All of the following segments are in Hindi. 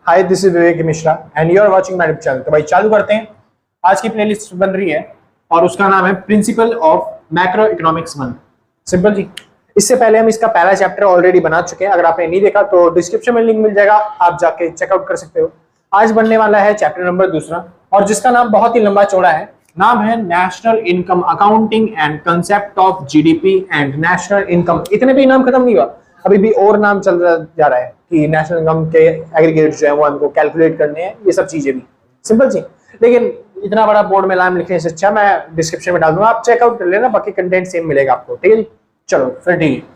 Hi, this is Vivek Mishra and you are watching my channel. तो भाई चालू करते हैं। आज की प्लेलिस्ट बन रही है और उसका नाम है principle of macro economics 1। Simple जी। इससे पहले हम इसका पहला चैप्टर ऑलरेडी बना चुके हैं। अगर आपने नहीं देखा तो डिस्क्रिप्शन में लिंक मिल जाएगा, आप जाके चेकआउट कर सकते हो। आज बनने वाला है चैप्टर नंबर 2 और जिसका नाम बहुत ही लंबा चौड़ा है। नाम है national income accounting and concept of GDP and national income. इतने पे नाम खत्म नहीं हुआ, अभी भी और नाम चल जा रहा है कि नेशनल इनकम के एग्रीगेट जो है वो हमको कैलकुलेट करने हैं, ये सब चीजें भी। सिंपल सी। लेकिन इतना बड़ा बोर्ड में नाम लिखने से अच्छा मैं डिस्क्रिप्शन में डाल दूंगा, आप चेकआउट कर लेना, बाकी कंटेंट सेम मिलेगा आपको। ठीक है जी, चलो फिर ठीक है।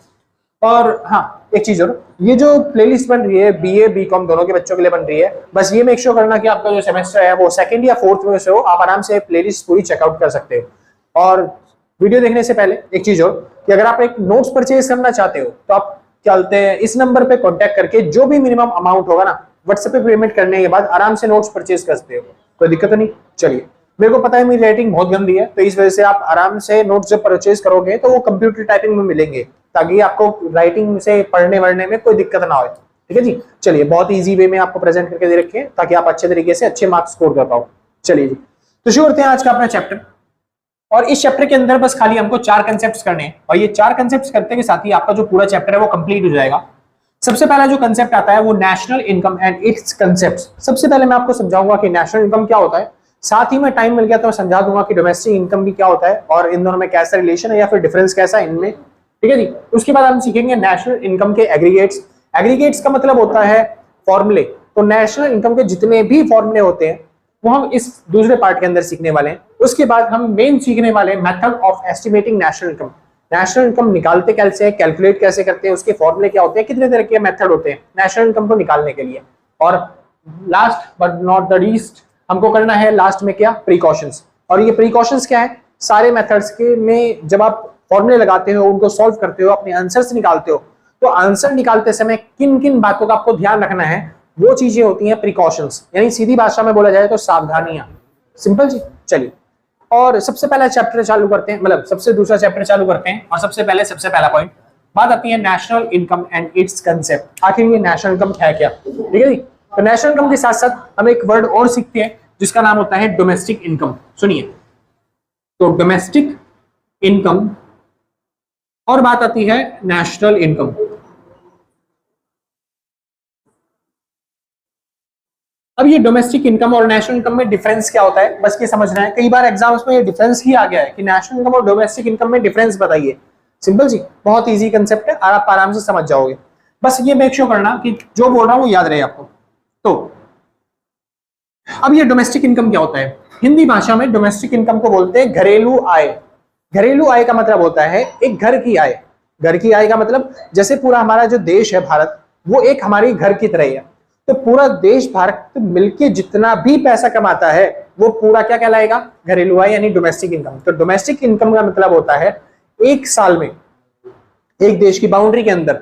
और हाँ, एक चीज और, ये जो प्लेलिस्ट बन रही है बीए बीकॉम दोनों के बच्चों के लिए बन रही है। बस ये मेक श्योर करना कि आपका जो सेमेस्टर है वो 2nd या 4th में से हो, आप आराम से प्लेलिस्ट पूरी चेकआउट कर सकते हो। और वीडियो देखने से पहले एक चीज और कि अगर आप एक नोट्स परचेज करना चाहते हो तो आप क्या बोलते हैं, इस नंबर पे कांटेक्ट करके जो भी मिनिमम अमाउंट होगा ना, व्हाट्सएप पे पेमेंट करने के बाद आराम से नोट्स परचेज कर सकते हो, कोई दिक्कत नहीं। चलिए, मेरे को पता है मेरी राइटिंग बहुत गंदी है, तो इस वजह से आप आराम से नोट्स जब परचेज करोगे तो वो कंप्यूटर टाइपिंग में मिलेंगे, ताकि आपको राइटिंग से पढ़ने वढ़ने में कोई दिक्कत ना हो। ठीक है जी। चलिए, बहुत ईजी वे में आपको प्रेजेंट करके दे रखे हैं ताकि आप अच्छे तरीके से अच्छे मार्क्स स्कोर कर पाओ। चलिए जी, तो शुरू करते हैं आज का अपना चैप्टर। और इस चैप्टर के अंदर बस खाली हमको 4 कंसेप्ट्स करने हैं और ये 4 कंसेप्ट्स करते के साथ ही आपका जो पूरा चैप्टर है वो कंप्लीट हो जाएगा। सबसे पहला जो कंसेप्ट आता है वो national income and it's concepts. सबसे पहले मैं आपको समझाऊंगा कि नेशनल इनकम क्या होता है, साथ ही में टाइम मिल गया तो मैं समझा दूंगा कि डोमेस्टिक इनकम भी क्या होता है और इन दोनों में कैसा रिलेशन है या फिर डिफरेंस कैसा है इनमें। ठीक है जी। उसके बाद हम सीखेंगे नेशनल इनकम के एग्रीगेट्स। एग्रीगेट्स का मतलब होता है फॉर्मूले। तो नेशनल इनकम के जितने भी फॉर्मूले होते हैं वो हम इस दूसरे पार्ट के अंदर सीखने वाले हैं। उसके बाद हम मेन सीखने वाले हैं method of estimating national income. National income निकालते कैसे हैं, कैलकुलेट कैसे करते हैं, उसके फॉर्मूले क्या होते हैं, कितने तरह के मेथड होते हैं नेशनल इनकम को निकालने के लिए। और last but not the least हमको करना है लास्ट में क्या, प्रिकॉशंस। और ये प्रिकॉशंस क्या है, सारे मेथड्स के में जब आप फॉर्मूले लगाते हो, उनको सॉल्व करते हो, अपने आंसर्स निकालते हो, तो आंसर निकालते समय किन किन बातों का आपको ध्यान रखना है, वो चीजें होती हैं प्रिकॉशंस, यानी सीधी भाषा में बोला जाए तो सावधानियां। सिंपल जी। चलिए, और सबसे पहला चैप्टर चालू करते हैं, मतलब सबसे दूसरा चैप्टर चालू करते हैं। और सबसे पहला पॉइंट बात आती है national income and it's concept. आखिर ये नेशनल इनकम है क्या? ठीक है जी। तो नेशनल इनकम के साथ साथ हम एक वर्ड और सीखते हैं जिसका नाम होता है डोमेस्टिक इनकम। सुनिए, तो डोमेस्टिक इनकम और बात आती है नेशनल इनकम। अब ये डोमेस्टिक इनकम और नेशनल इनकम में डिफरेंस क्या होता है, बस ये समझना है। कई बार एग्जाम्स में ये डिफरेंस ही आ गया है कि नेशनल इनकम और डोमेस्टिक इनकम में डिफरेंस बताइए। सिंपल जी, बहुत इजी कंसेप्ट है और आप आराम से समझ जाओगे। बस ये मेक श्योर करना कि जो बोल रहा हूं वो याद रहे आपको। तो अब ये डोमेस्टिक इनकम क्या होता है, हिंदी भाषा में डोमेस्टिक इनकम को बोलते हैं घरेलू आय। घरेलू आय का मतलब होता है एक घर की आय। घर की आय का मतलब जैसे पूरा हमारा जो देश है भारत, वो एक हमारी घर की तरह ही है। तो पूरा देश भारत मिलके जितना भी पैसा कमाता है वो पूरा क्या कहलाएगा, घरेलू आय यानी डोमेस्टिक इनकम। तो डोमेस्टिक इनकम का मतलब होता है एक साल में एक देश की बाउंड्री के अंदर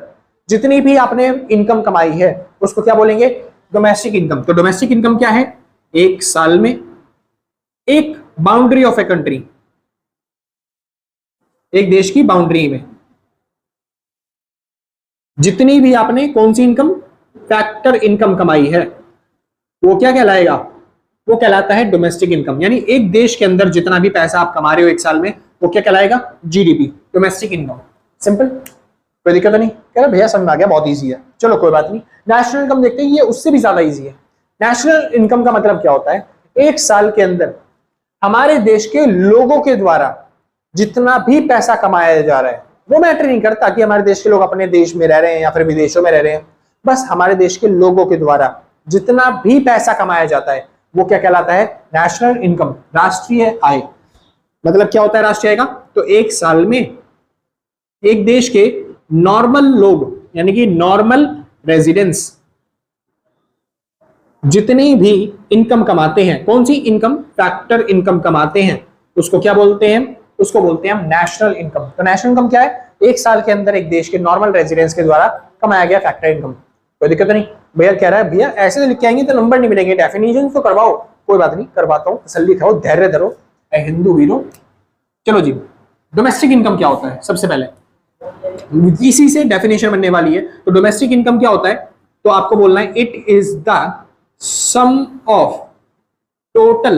जितनी भी आपने इनकम कमाई है उसको क्या बोलेंगे, डोमेस्टिक इनकम। तो डोमेस्टिक इनकम क्या है, एक साल में एक बाउंड्री ऑफ ए कंट्री, एक देश की बाउंड्री में जितनी भी आपने कौन सी इनकम, फैक्टर इनकम कमाई है, वो क्या कहलाएगा, वो कहलाता है डोमेस्टिक इनकम। यानी एक देश के अंदर जितना भी पैसा आप कमा रहे हो एक साल में वो क्या कहलाएगा, जीडीपी, डोमेस्टिक इनकम। सिंपल, कोई दिक्कत नहीं। कह रहे भैया समझ आ गया, बहुत इजी है। चलो कोई बात नहीं। नेशनल इनकम देखते हैं, ये उससे भी ज्यादा इजी है। नेशनल इनकम का मतलब क्या होता है, एक साल के अंदर हमारे देश के लोगों के द्वारा जितना भी पैसा कमाया जा रहा है, वो मैटर नहीं करता कि हमारे देश के लोग अपने देश में रह रहे हैं या फिर विदेशों में रह रहे हैं, बस हमारे देश के लोगों के द्वारा जितना भी पैसा कमाया जाता है वो क्या कहलाता है, नेशनल इनकम, राष्ट्रीय आय। मतलब क्या होता है राष्ट्रीय आय का, तो एक साल में एक देश के नॉर्मल लोग यानी कि नॉर्मल रेजिडेंट्स जितनी भी इनकम कमाते हैं, कौन सी इनकम, फैक्टर इनकम कमाते हैं, उसको क्या बोलते हैं, उसको बोलते हैं हम नेशनल इनकम। तो नेशनल इनकम क्या है, एक साल के अंदर एक देश के नॉर्मल रेजिडेंट्स के द्वारा कमाया गया फैक्टर इनकम। कोई दिक्कत नहीं। भैया कह रहा है भैया ऐसे लिख के आएंगे तो नंबर नहीं मिलेंगे, डेफिनेशन तो करवाओ। कोई बात नहीं, करवाता हूँ, तसल्ली खाओ, धैर्य धरो, हिंदू वीरो। चलो जी, डोमेस्टिक इनकम क्या होता है, सबसे पहले इसी से डेफिनेशन बनने वाली है। तो डोमेस्टिक इनकम क्या होता है, तो आपको बोलना है it is the sum of total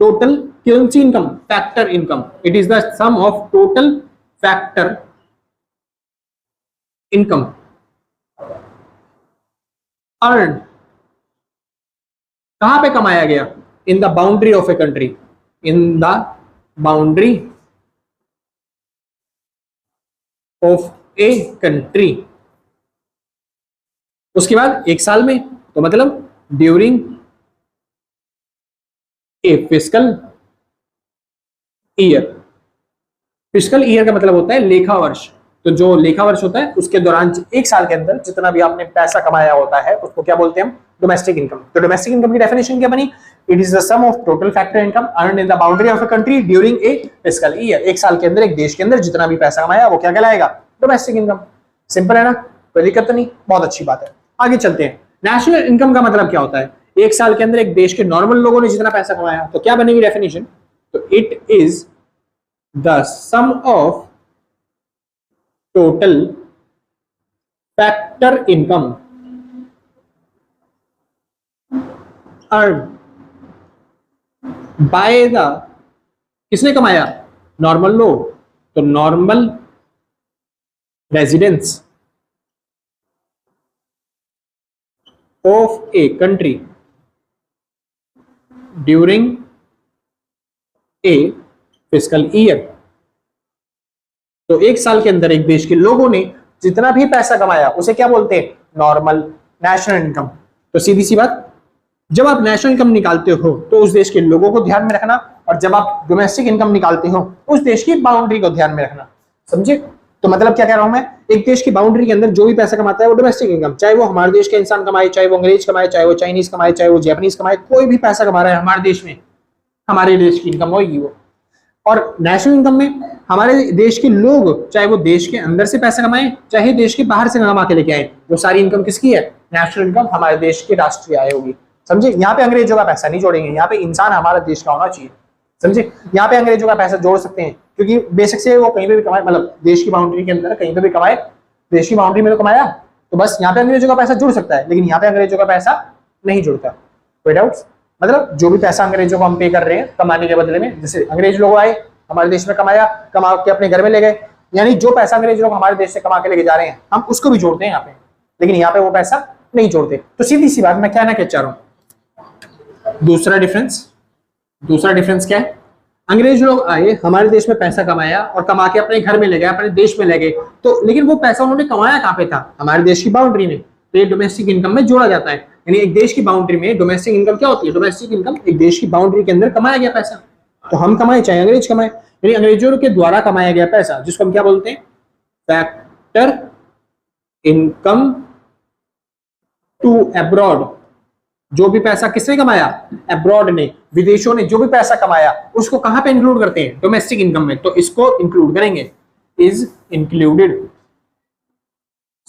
कौन सी income, factor income, it is the sum of total factor income earn, कहां पे कमाया गया, in the boundary of a country, in the boundary of a country. उसके बाद एक साल में, तो मतलब during a fiscal year. Fiscal year का मतलब होता है लेखा वर्ष। तो जो लेखा वर्ष होता है उसके दौरान एक साल के अंदर जितना भी आपने पैसा कमाया होता है उसको क्या बोलते हैं हम, डोमेस्टिक इनकम। तो डोमेस्टिक इनकम की डेफिनेशन क्या बनी, it is the sum of total factor income earned in the boundary of a country during a fiscal year. एक साल के अंदर एक देश के अंदर जितना भी पैसा कमाया वो क्या कहलाएगा, डोमेस्टिक इनकम। सिंपल है ना, कोई दिक्कत तो नहीं, बहुत अच्छी बात है। आगे चलते हैं। नेशनल इनकम का मतलब क्या होता है, एक साल के अंदर एक देश के नॉर्मल लोगों ने जितना पैसा कमाया, तो क्या बनेगी डेफिनेशन, तो it is the sum of total factor income earn by the, किसने कमाया, नॉर्मल लोग, तो normal residents of a country during a fiscal year. तो एक साल के अंदर एक देश के लोगों ने जितना भी पैसा कमाया उसे क्या बोलते हैं, नॉर्मल नेशनल इनकम। तो सीधी सी बात, जब आप नेशनल इनकम निकालते हो तो उस देश के लोगों को ध्यान में रखना, और जब आप डोमेस्टिक इनकम निकालते हो उस देश की बाउंड्री को ध्यान में रखना। समझे? तो मतलब क्या कह रहा हूं मैं, एक देश की बाउंड्री के अंदर जो भी पैसा कमाता है वो डोमेस्टिक इनकम, चाहे वो हमारे देश के इंसान कमाए, चाहे वो अंग्रेज कमाए, चाहे वो चाइनीज कमाए, चाहे वो जापानीज कमाए, कोई भी पैसा कमा रहा है हमारे देश में, हमारे देश की इनकम होगी वो। और नेशनल इनकम में हमारे देश के लोग, चाहे वो देश के अंदर से पैसा कमाए चाहे देश के बाहर से कमा के लेके आए, वो सारी इनकम किसकी है, नेशनल इनकम हमारे देश की राष्ट्रीय आय होगी। समझे? यहाँ पे अंग्रेजों का पैसा नहीं जोड़ेंगे, यहाँ पे इंसान हमारा देश का होना चाहिए। समझे? यहाँ पे अंग्रेजों का पैसा जोड़ सकते हैं क्योंकि बेसिक से वो कहीं पे भी कमाए, मतलब देश की बाउंड्री के अंदर कहीं पे भी कमाए, देश की बाउंड्री में तो कमाया, तो बस यहाँ पे अंग्रेजों का पैसा जुड़ सकता है, लेकिन यहाँ पे अंग्रेजों का पैसा नहीं जुड़ता। कोई डाउट्स? मतलब जो भी पैसा अंग्रेजों को हम पे कर रहे हैं कमाने के बदले में, जैसे अंग्रेज लोग आए हमारे देश में, कमाया, कमा के अपने घर में ले गए, यानी जो पैसा अंग्रेज लोग हमारे देश से कमा के लेके जा रहे हैं हम उसको भी जोड़ते हैं यहाँ पे, लेकिन यहाँ पे वो पैसा नहीं जोड़ते। तो सीधी सी बात, मैं क्या ना क्या चाह रहा हूँ, दूसरा डिफरेंस क्या है, अंग्रेज लोग आए हमारे देश में पैसा कमाया और कमा के अपने घर में ले गए, अपने देश में ले गए, तो लेकिन वो पैसा उन्होंने कमाया कहाँ पे था, हमारे देश की बाउंड्री में, तो ये डोमेस्टिक इनकम में जोड़ा जाता है। यानी एक देश की बाउंड्री में डोमेस्टिक इनकम क्या होती है, डोमेस्टिक इनकम एक देश की बाउंड्री के अंदर कमाया गया पैसा, तो हम कमाए चाहे अंग्रेज कमाए, यानी अंग्रेजों के द्वारा कमाया गया पैसा, जिसको हम क्या बोलते हैं, फैक्टर इनकम टू अब्रॉड। जो भी पैसा किसने कमाया, अब्रॉड ने, विदेशों ने जो भी पैसा कमाया उसको कहां पे इंक्लूड करते हैं, डोमेस्टिक इनकम में, तो इसको इंक्लूड करेंगे, इज इंक्लूडेड।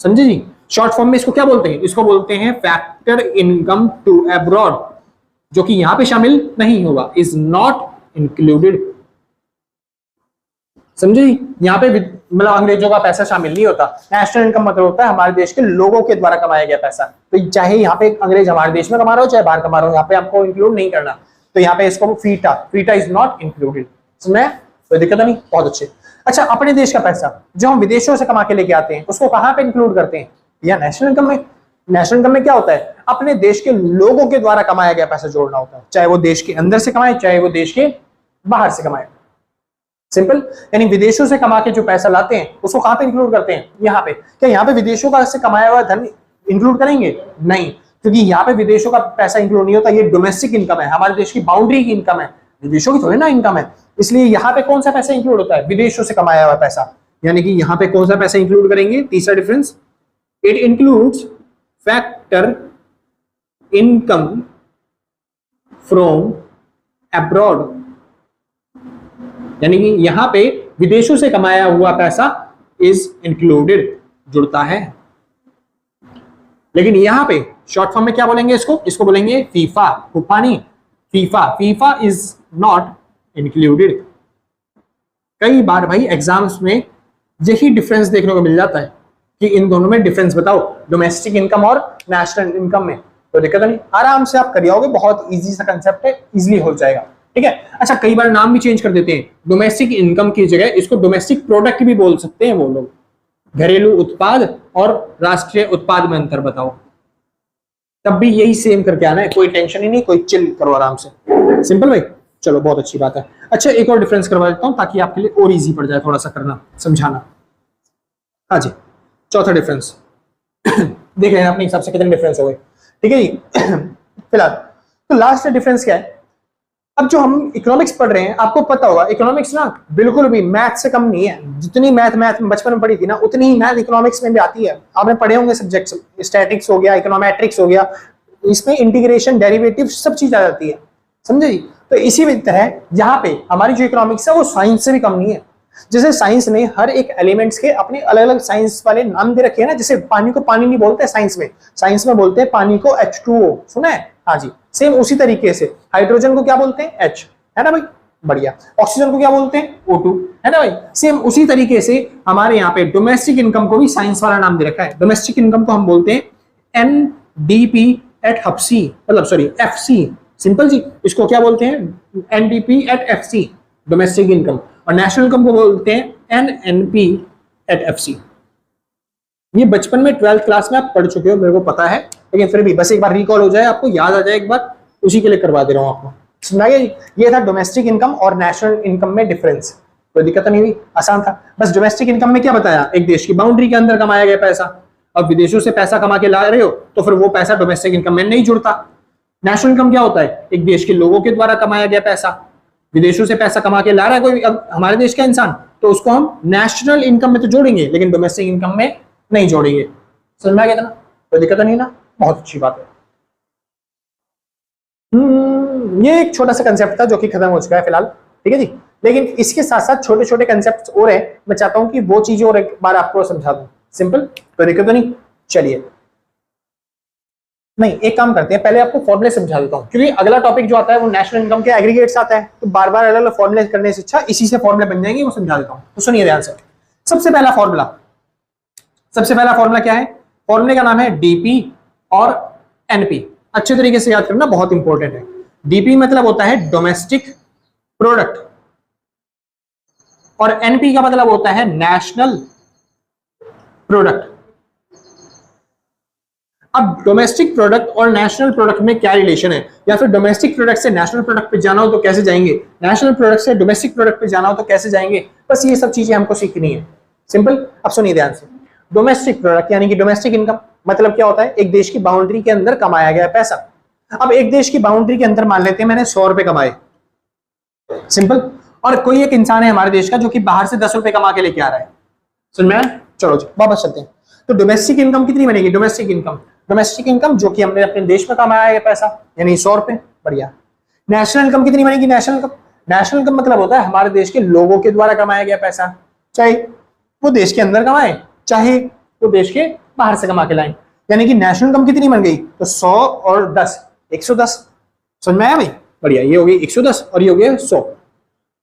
समझे जी? शॉर्ट फॉर्म में इसको क्या बोलते हैं, इसको बोलते हैं फैक्टर इनकम टू अब्रॉड, जो कि यहां पे शामिल नहीं होगा, इज नॉट इंक्लूडेड। समझे जी? यहाँ पे मतलब अंग्रेजों का पैसा शामिल नहीं होता। नेशनल इनकम मतलब होता है हमारे देश के लोगों के द्वारा कमाया गया पैसा, तो चाहे यहाँ पे अंग्रेज हमारे देश में कमा रहा हो चाहे बाहर कमा रहा हो, यहाँ पे आपको इंक्लूड नहीं करना, तो यहाँ पे इसको फीटा इज नॉट इंक्लूडेड। समझे? कोई दिक्कत नहीं, बहुत अच्छे। अच्छा, अपने देश का पैसा जो हम विदेशों से कमा के लेके आते हैं उसको कहाँ पे इंक्लूड करते हैं, या नेशनल इनकम में। नेशनल इनकम में क्या होता है, अपने देश के लोगों के द्वारा कमाया गया पैसा जोड़ना होता है, चाहे वो देश के अंदर से कमाए चाहे वो देश के बाहर से कमाए। सिंपल, यानी विदेशों से कमा के जो पैसा लाते हैं उसको कहां पे इंक्लूड करते हैं, यहाँ पे। क्या यहाँ पे विदेशों का से कमाया हुआ धन इंक्लूड करेंगे? नहीं, क्योंकि यहाँ पे विदेशों का पैसा इंक्लूड नहीं होता, ये डोमेस्टिक इनकम है, हमारे देश की बाउंड्री की इनकम है, विदेशों की थोड़ी ना इनकम है। इसलिए यहाँ पे कौन सा पैसा इंक्लूड होता है, विदेशों से कमाया हुआ पैसा, यानी कि यहाँ पे कौन सा पैसा इंक्लूड करेंगे, तीसरा difference, it includes factor income from abroad, यानी कि यहां पे विदेशों से कमाया हुआ पैसा इज इंक्लूडेड, जुड़ता है। लेकिन यहां पे शॉर्ट फॉर्म में क्या बोलेंगे इसको बोलेंगे फीफा, फूफानी, फीफा इज नॉट इंक्लूडेड। कई बार भाई एग्जाम्स में यही डिफरेंस देखने को मिल जाता है कि इन दोनों में डिफरेंस बताओ, डोमेस्टिक इनकम और नेशनल इनकम में। तो दिक्कत नहीं, आराम से आप कर आओगे, बहुत इजी सा कंसेप्ट है, इजीली हो जाएगा। ठीक है। अच्छा, कई बार नाम भी चेंज कर देते हैं, डोमेस्टिक इनकम की जगह इसको डोमेस्टिक प्रोडक्ट भी बोल सकते हैं वो लोग। घरेलू उत्पाद और राष्ट्रीय उत्पाद में अंतर बताओ, तब भी यही सेम करके आना है, कोई टेंशन ही नहीं, कोई चिल करो आराम से, सिंपल भाई। चलो बहुत अच्छी बात है। अच्छा, एक और डिफरेंस करवा देता हूं ताकि आपके लिए और इजी पड़ जाए थोड़ा सा करना समझाना। हाँ जी, चौथा डिफरेंस देख रहे हैं अपने हिसाब से कितने डिफरेंस हो गए। ठीक है जी। फिलहाल तो लास्ट डिफरेंस क्या है, अब जो हम इकोनॉमिक्स पढ़ रहे हैं, आपको पता होगा इकोनॉमिक्स ना बिल्कुल भी मैथ से कम नहीं है। जितनी मैथ में बचपन में पढ़ी थी ना, उतनी ही मैथ इकोनॉमिक्स में भी आती है। आपने पढ़े होंगे सब्जेक्ट्स, स्टैटिक्स हो गया, इकोनॉमेट्रिक्स हो गया, इसमें इंटीग्रेशन, डेरिवेटिव सब चीज आ जाती है, समझे जी। तो इसी तरह यहाँ पे हमारी जो इकोनॉमिक्स है वो साइंस से भी कम नहीं है। जैसे साइंस ने हर एक एलिमेंट्स के अपने अलग अलग साइंस वाले नाम दे रखे हैं ना, जैसे पानी को पानी नहीं बोलते साइंस में बोलते हैं पानी को H2O, सुना है? हाँ जी। सेम उसी तरीके से हाइड्रोजन को क्या बोलते हैं? H, है ना भाई, बढ़िया। ऑक्सीजन को क्या बोलते हैं? O2, है ना भाई। सेम उसी तरीके से हमारे यहाँ पे डोमेस्टिक इनकम को भी साइंस वाला नाम दे रखा है। डोमेस्टिक इनकम को हम बोलते हैं NDP एट HC, मतलब सॉरी FC, सिंपल जी। इसको क्या बोलते हैं? NDP at FC, domestic income. और नेशनल इनकम को बोलते हैं NNP एट FC। ये बचपन में 12th क्लास में आप पढ़ चुके हो, मेरे को पता है, लेकिन फिर भी बस एक बार रिकॉल हो जाए, आपको याद आ जाए एक बार, उसी के लिए करवा दे रहा हूं आपको। समझा गया? ये था डोमेस्टिक इनकम और नेशनल इनकम में डिफरेंस। कोई दिक्कत नहीं हुई, आसान था। बस डोमेस्टिक इनकम में क्या बताया, एक देश की बाउंड्री के अंदर कमाया गया पैसा। अब विदेशों से पैसा कमा के ला रहे हो तो फिर वो पैसा डोमेस्टिक इनकम में नहीं जुड़ता। नेशनल इनकम क्या होता है? एक देश के लोगों के द्वारा कमाया गया पैसा। विदेशों से पैसा कमा के ला रहा है कोई अब हमारे देश का इंसान, तो उसको हम नेशनल इनकम में तो जोड़ेंगे, लेकिन डोमेस्टिक इनकम में नहीं जोड़ेंगे। समझ में आ गया था ना? कोई दिक्कत नहीं ना, बहुत अच्छी बात है। ये एक छोटा सा कंसेप्ट था जो कि खत्म हो चुका है फिलहाल, ठीक है जी। लेकिन इसके साथ साथ छोटे छोटे कंसेप्ट और है, मैं चाहता हूं कि वो चीजें और एक बार आपको समझा दूं। सिंपल, कोई दिक्कत नहीं। चलिए, नहीं एक काम करते हैं, पहले आपको फॉर्मूले समझा देता हूं, क्योंकि अगला टॉपिक जो आता है वो नेशनल इनकम के एग्रीगेट्स आता है, तो बार बार अलग अलग फॉर्मूले करने से अच्छा इसी से फॉर्मूले बन जाएंगे, वो समझा देता हूं। तो सुनिए ध्यान से। सबसे पहला फॉर्मूला क्या है? फॉर्मूले का नाम है डीपी और एनपी। अच्छे तरीके से याद करना, बहुत इंपॉर्टेंट है। डीपी मतलब होता है डोमेस्टिक प्रोडक्ट और एनपी का मतलब होता है नेशनल प्रोडक्ट। अब डोमेस्टिक प्रोडक्ट और नेशनल प्रोडक्ट में क्या रिलेशन है, या फिर डोमेस्टिक प्रोडक्ट से नेशनल प्रोडक्ट पे जाना हो तो कैसे जाएंगे, नेशनल प्रोडक्ट से डोमेस्टिक प्रोडक्ट पे जाना हो तो कैसे जाएंगे, बस ये सब चीजें हमको सीखनी है। सिंपल। अब सुनिए ध्यान से। डोमेस्टिक प्रोडक्ट यानी कि डोमेस्टिक इनकम मतलब क्या होता है? एक देश की बाउंड्री के अंदर कमाया गया पैसा। अब एक देश की बाउंड्री के अंदर मान लेते हैं मैंने 100 रुपए कमाए, सिंपल। और कोई एक इंसान है हमारे देश का जो कि बाहर से 10 रुपए कमा के लेके आ रहा है, समझ में आया? चलो जी वापस चलते हैं। तो डोमेस्टिक इनकम कितनी बनेगी? डोमेस्टिक इनकम जो कि हमने अपने देश में कमाया है पैसा, यानी 100 रुपए, बढ़िया। नेशनल इनकम कितनी बनेगी? नेशनल इनकम मतलब होता है हमारे देश के लोगों के द्वारा कमाया गया पैसा, चाहे वो देश के अंदर कमाए चाहे वो देश के बाहर से कमा के लाए। यानी कि नेशनल इनकम कितनी बन गई? तो 100 और 10, 110। समझ में आया भाई? बढ़िया, ये हो गई 110 और ये हो गया 100।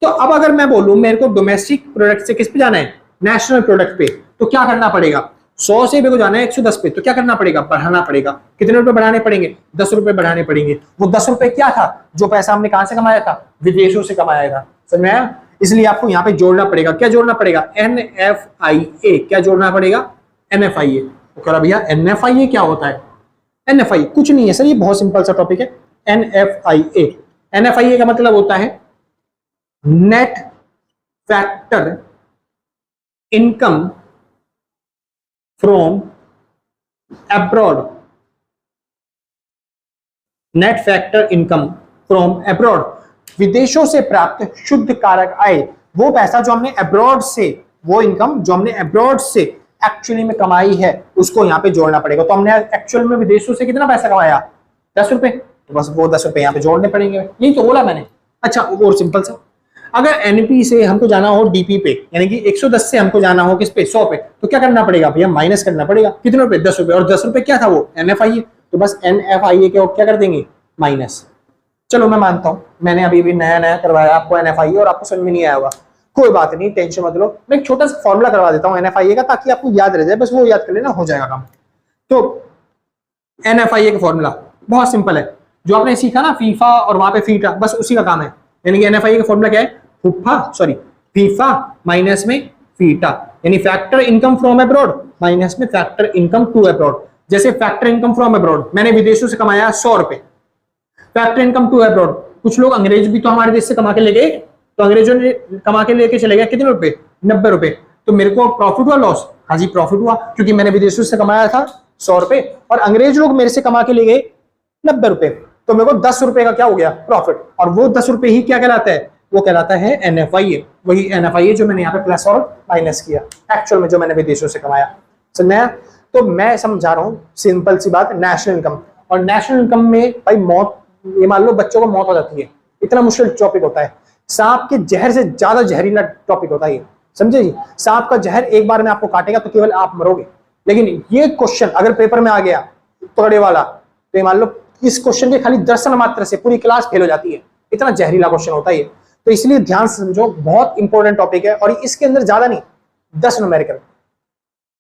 तो अब अगर मैं बोलूं मेरे को डोमेस्टिक प्रोडक्ट से किस पे जाना है? नेशनल प्रोडक्ट पे, तो क्या करना पड़ेगा? 100 से मेरे को जाना है 110 पे, तो क्या करना पड़ेगा? बढ़ाना पड़ेगा। कितने रुपए बढ़ाने पड़ेंगे? 10 रुपए बढ़ाने पड़ेंगे। वो 10 रुपए क्या था? जो पैसा हमने कहां से कमाया था? विदेशों से कमाया था। समझ में आया? इसलिए आपको यहाँ पे जोड़ना पड़ेगा। क्या जोड़ना पड़ेगा? NFIA। क्या जोड़ना पड़ेगा? NFIA। तो करा भैया NFIA क्या होता है? NFIA कुछ नहीं है सर, ये बहुत सिंपल सा टॉपिक है। NFIA का मतलब होता है net factor income from abroad. Net factor income from abroad, विदेशों से प्राप्त शुद्ध कारक आय। वो पैसा जो हमने अब्रॉड से, वो इनकम जो हमने अब्रॉड से एक्चुअली में कमाई है, उसको यहाँ पे जोड़ना पड़ेगा। तो हमने एक्चुअल में विदेशों से कितना पैसा कमाया? 10 रुपए, तो बस वो 10 रुपए यहाँ पे जोड़ने पड़ेंगे। यही तो बोला मैंने। अच्छा, और सिंपल सा, अगर एनपी से हमको जाना हो डीपी पे, यानी कि 110 से हमको जाना हो किस पे? 100 पे, तो क्या करना पड़ेगा भैया? माइनस करना पड़ेगा। कितने रुपए? 10 रुपए। और 10 रुपए क्या था? वो NFIA। तो बस NFIA के क्या कर देंगे? माइनस। चलो मैं मानता हूं मैंने अभी भी नया करवाया आपको NFIA और आपको समझ में नहीं आया होगा, कोई बात नहीं, टेंशन मत लो। मैं एक छोटा सा फॉर्मूला करवा देता हूं NFIA का, ताकि आपको याद रह जाए, बस वो याद कर लेना, हो जाएगा काम। तो NFIA का फॉर्मूला बहुत सिंपल है, जो आपने सीखा ना फीफा और वहां पे फीटा, बस उसी का काम है। यानी कि एनएफआई का फॉर्मूला क्या है, फीफा माइनस में फीटा, यानी factor income from abroad minus में फैक्टर इनकम टू अब्रॉड। जैसे फैक्टर इनकम फ्रॉम अब्रॉड, मैंने विदेशों से कमाया 100 रुपए, फैक्टर इनकम टू अब्रॉड, कुछ लोग अंग्रेज भी तो हमारे देश से कमा के ले गए, तो अंग्रेजों ने कमा के लेके चले गए कितने रुपए, 90 रुपए, तो मेरे को प्रॉफिट हुआ लॉस, हाँ जी प्रॉफिट हुआ, क्योंकि मैंने विदेशों से कमाया था 100 रुपए और अंग्रेज लोग मेरे से कमा के ले गए 90 रुपए, तो मेरे को 10 रुपए का क्या हो गया प्रॉफिट, और वो 10 रुपए ही क्या कहलाता है, वो कहलाता है एनएफआई। वही एनएफआई है जो मैंने यहाँ पे प्लस और माइनस किया एक्चुअल में जो मैंने विदेशों से कमाया। समझ में आया? तो मैं समझा रहा हूँ सिंपल सी बात, नेशनल इनकम, और नेशनल इनकम में भाई मौत, ये मान लो बच्चों को मौत हो जाती है, इतना मुश्किल टॉपिक होता है, सांप के जहर से ज्यादा जहरीला टॉपिक होता है ये, समझे जी। सांप का जहर एक बार में आपको काटेगा तो केवल आप मरोगे, लेकिन ये क्वेश्चन अगर पेपर में आ गया तगड़े वाला, तो ये मान लो इस क्वेश्चन के खाली दर्शन मात्र से पूरी क्लास फेल हो जाती है, इतना जहरीला क्वेश्चन होता है ये। तो इसलिए ध्यान से समझो, बहुत इंपॉर्टेंट टॉपिक है, और इसके अंदर ज्यादा नहीं 10 न्यूमेरिकल,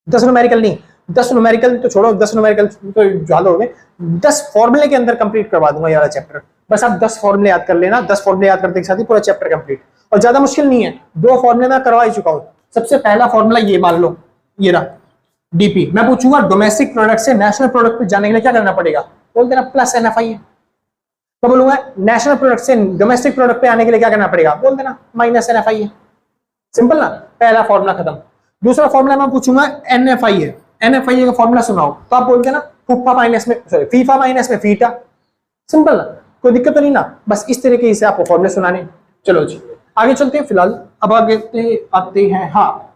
10 न्यूमेरिकल नहीं, 10 न्यूमेरिकल तो छोड़ो, 10 न्यूमेरिकल तो ज्यादा हो गए, 10 फॉर्मूले के अंदर कंप्लीट करवा दूंगा ये वाला चैप्टर। बस आप 10 फॉर्मूले याद कर लेना, 10 फॉर्मूले याद करने के साथ ही पूरा चैप्टर कंप्लीट, और ज्यादा मुश्किल नहीं है, 2 फॉर्मूले मैं करवा ही चुका हूं। सबसे पहला फॉर्मूला ये मान लो, ये रहा डीपी, मैं पूछूंगा डोमेस्टिक प्रोडक्ट से नेशनल प्रोडक्ट पे जाने के लिए क्या करना पड़ेगा, बोल देना प्लस एनएफआई है। तो बोलूंगा नेशनल प्रोडक्ट से डोमेस्टिक प्रोडक्ट पे आने के लिए क्या करना पड़ेगा, बोल देना माइनस एनएफआई है। सिंपल ना, पहला फॉर्मूला खत्म। दूसरा फॉर्मूला मैं पूछूंगा एनएफआई है, एनएफआई का फॉर्मूला सुनाओ, तो आप बोल देना फूफा माइनस में सॉरी फीफा माइनस में फीटा। सिंपल ना, कोई दिक्कत तो नहीं ना, बस इस तरीके से आपको फॉर्मूले सुनाने। चलो जी आगे चलते हैं। फिलहाल अब आगे आते हैं, हाँ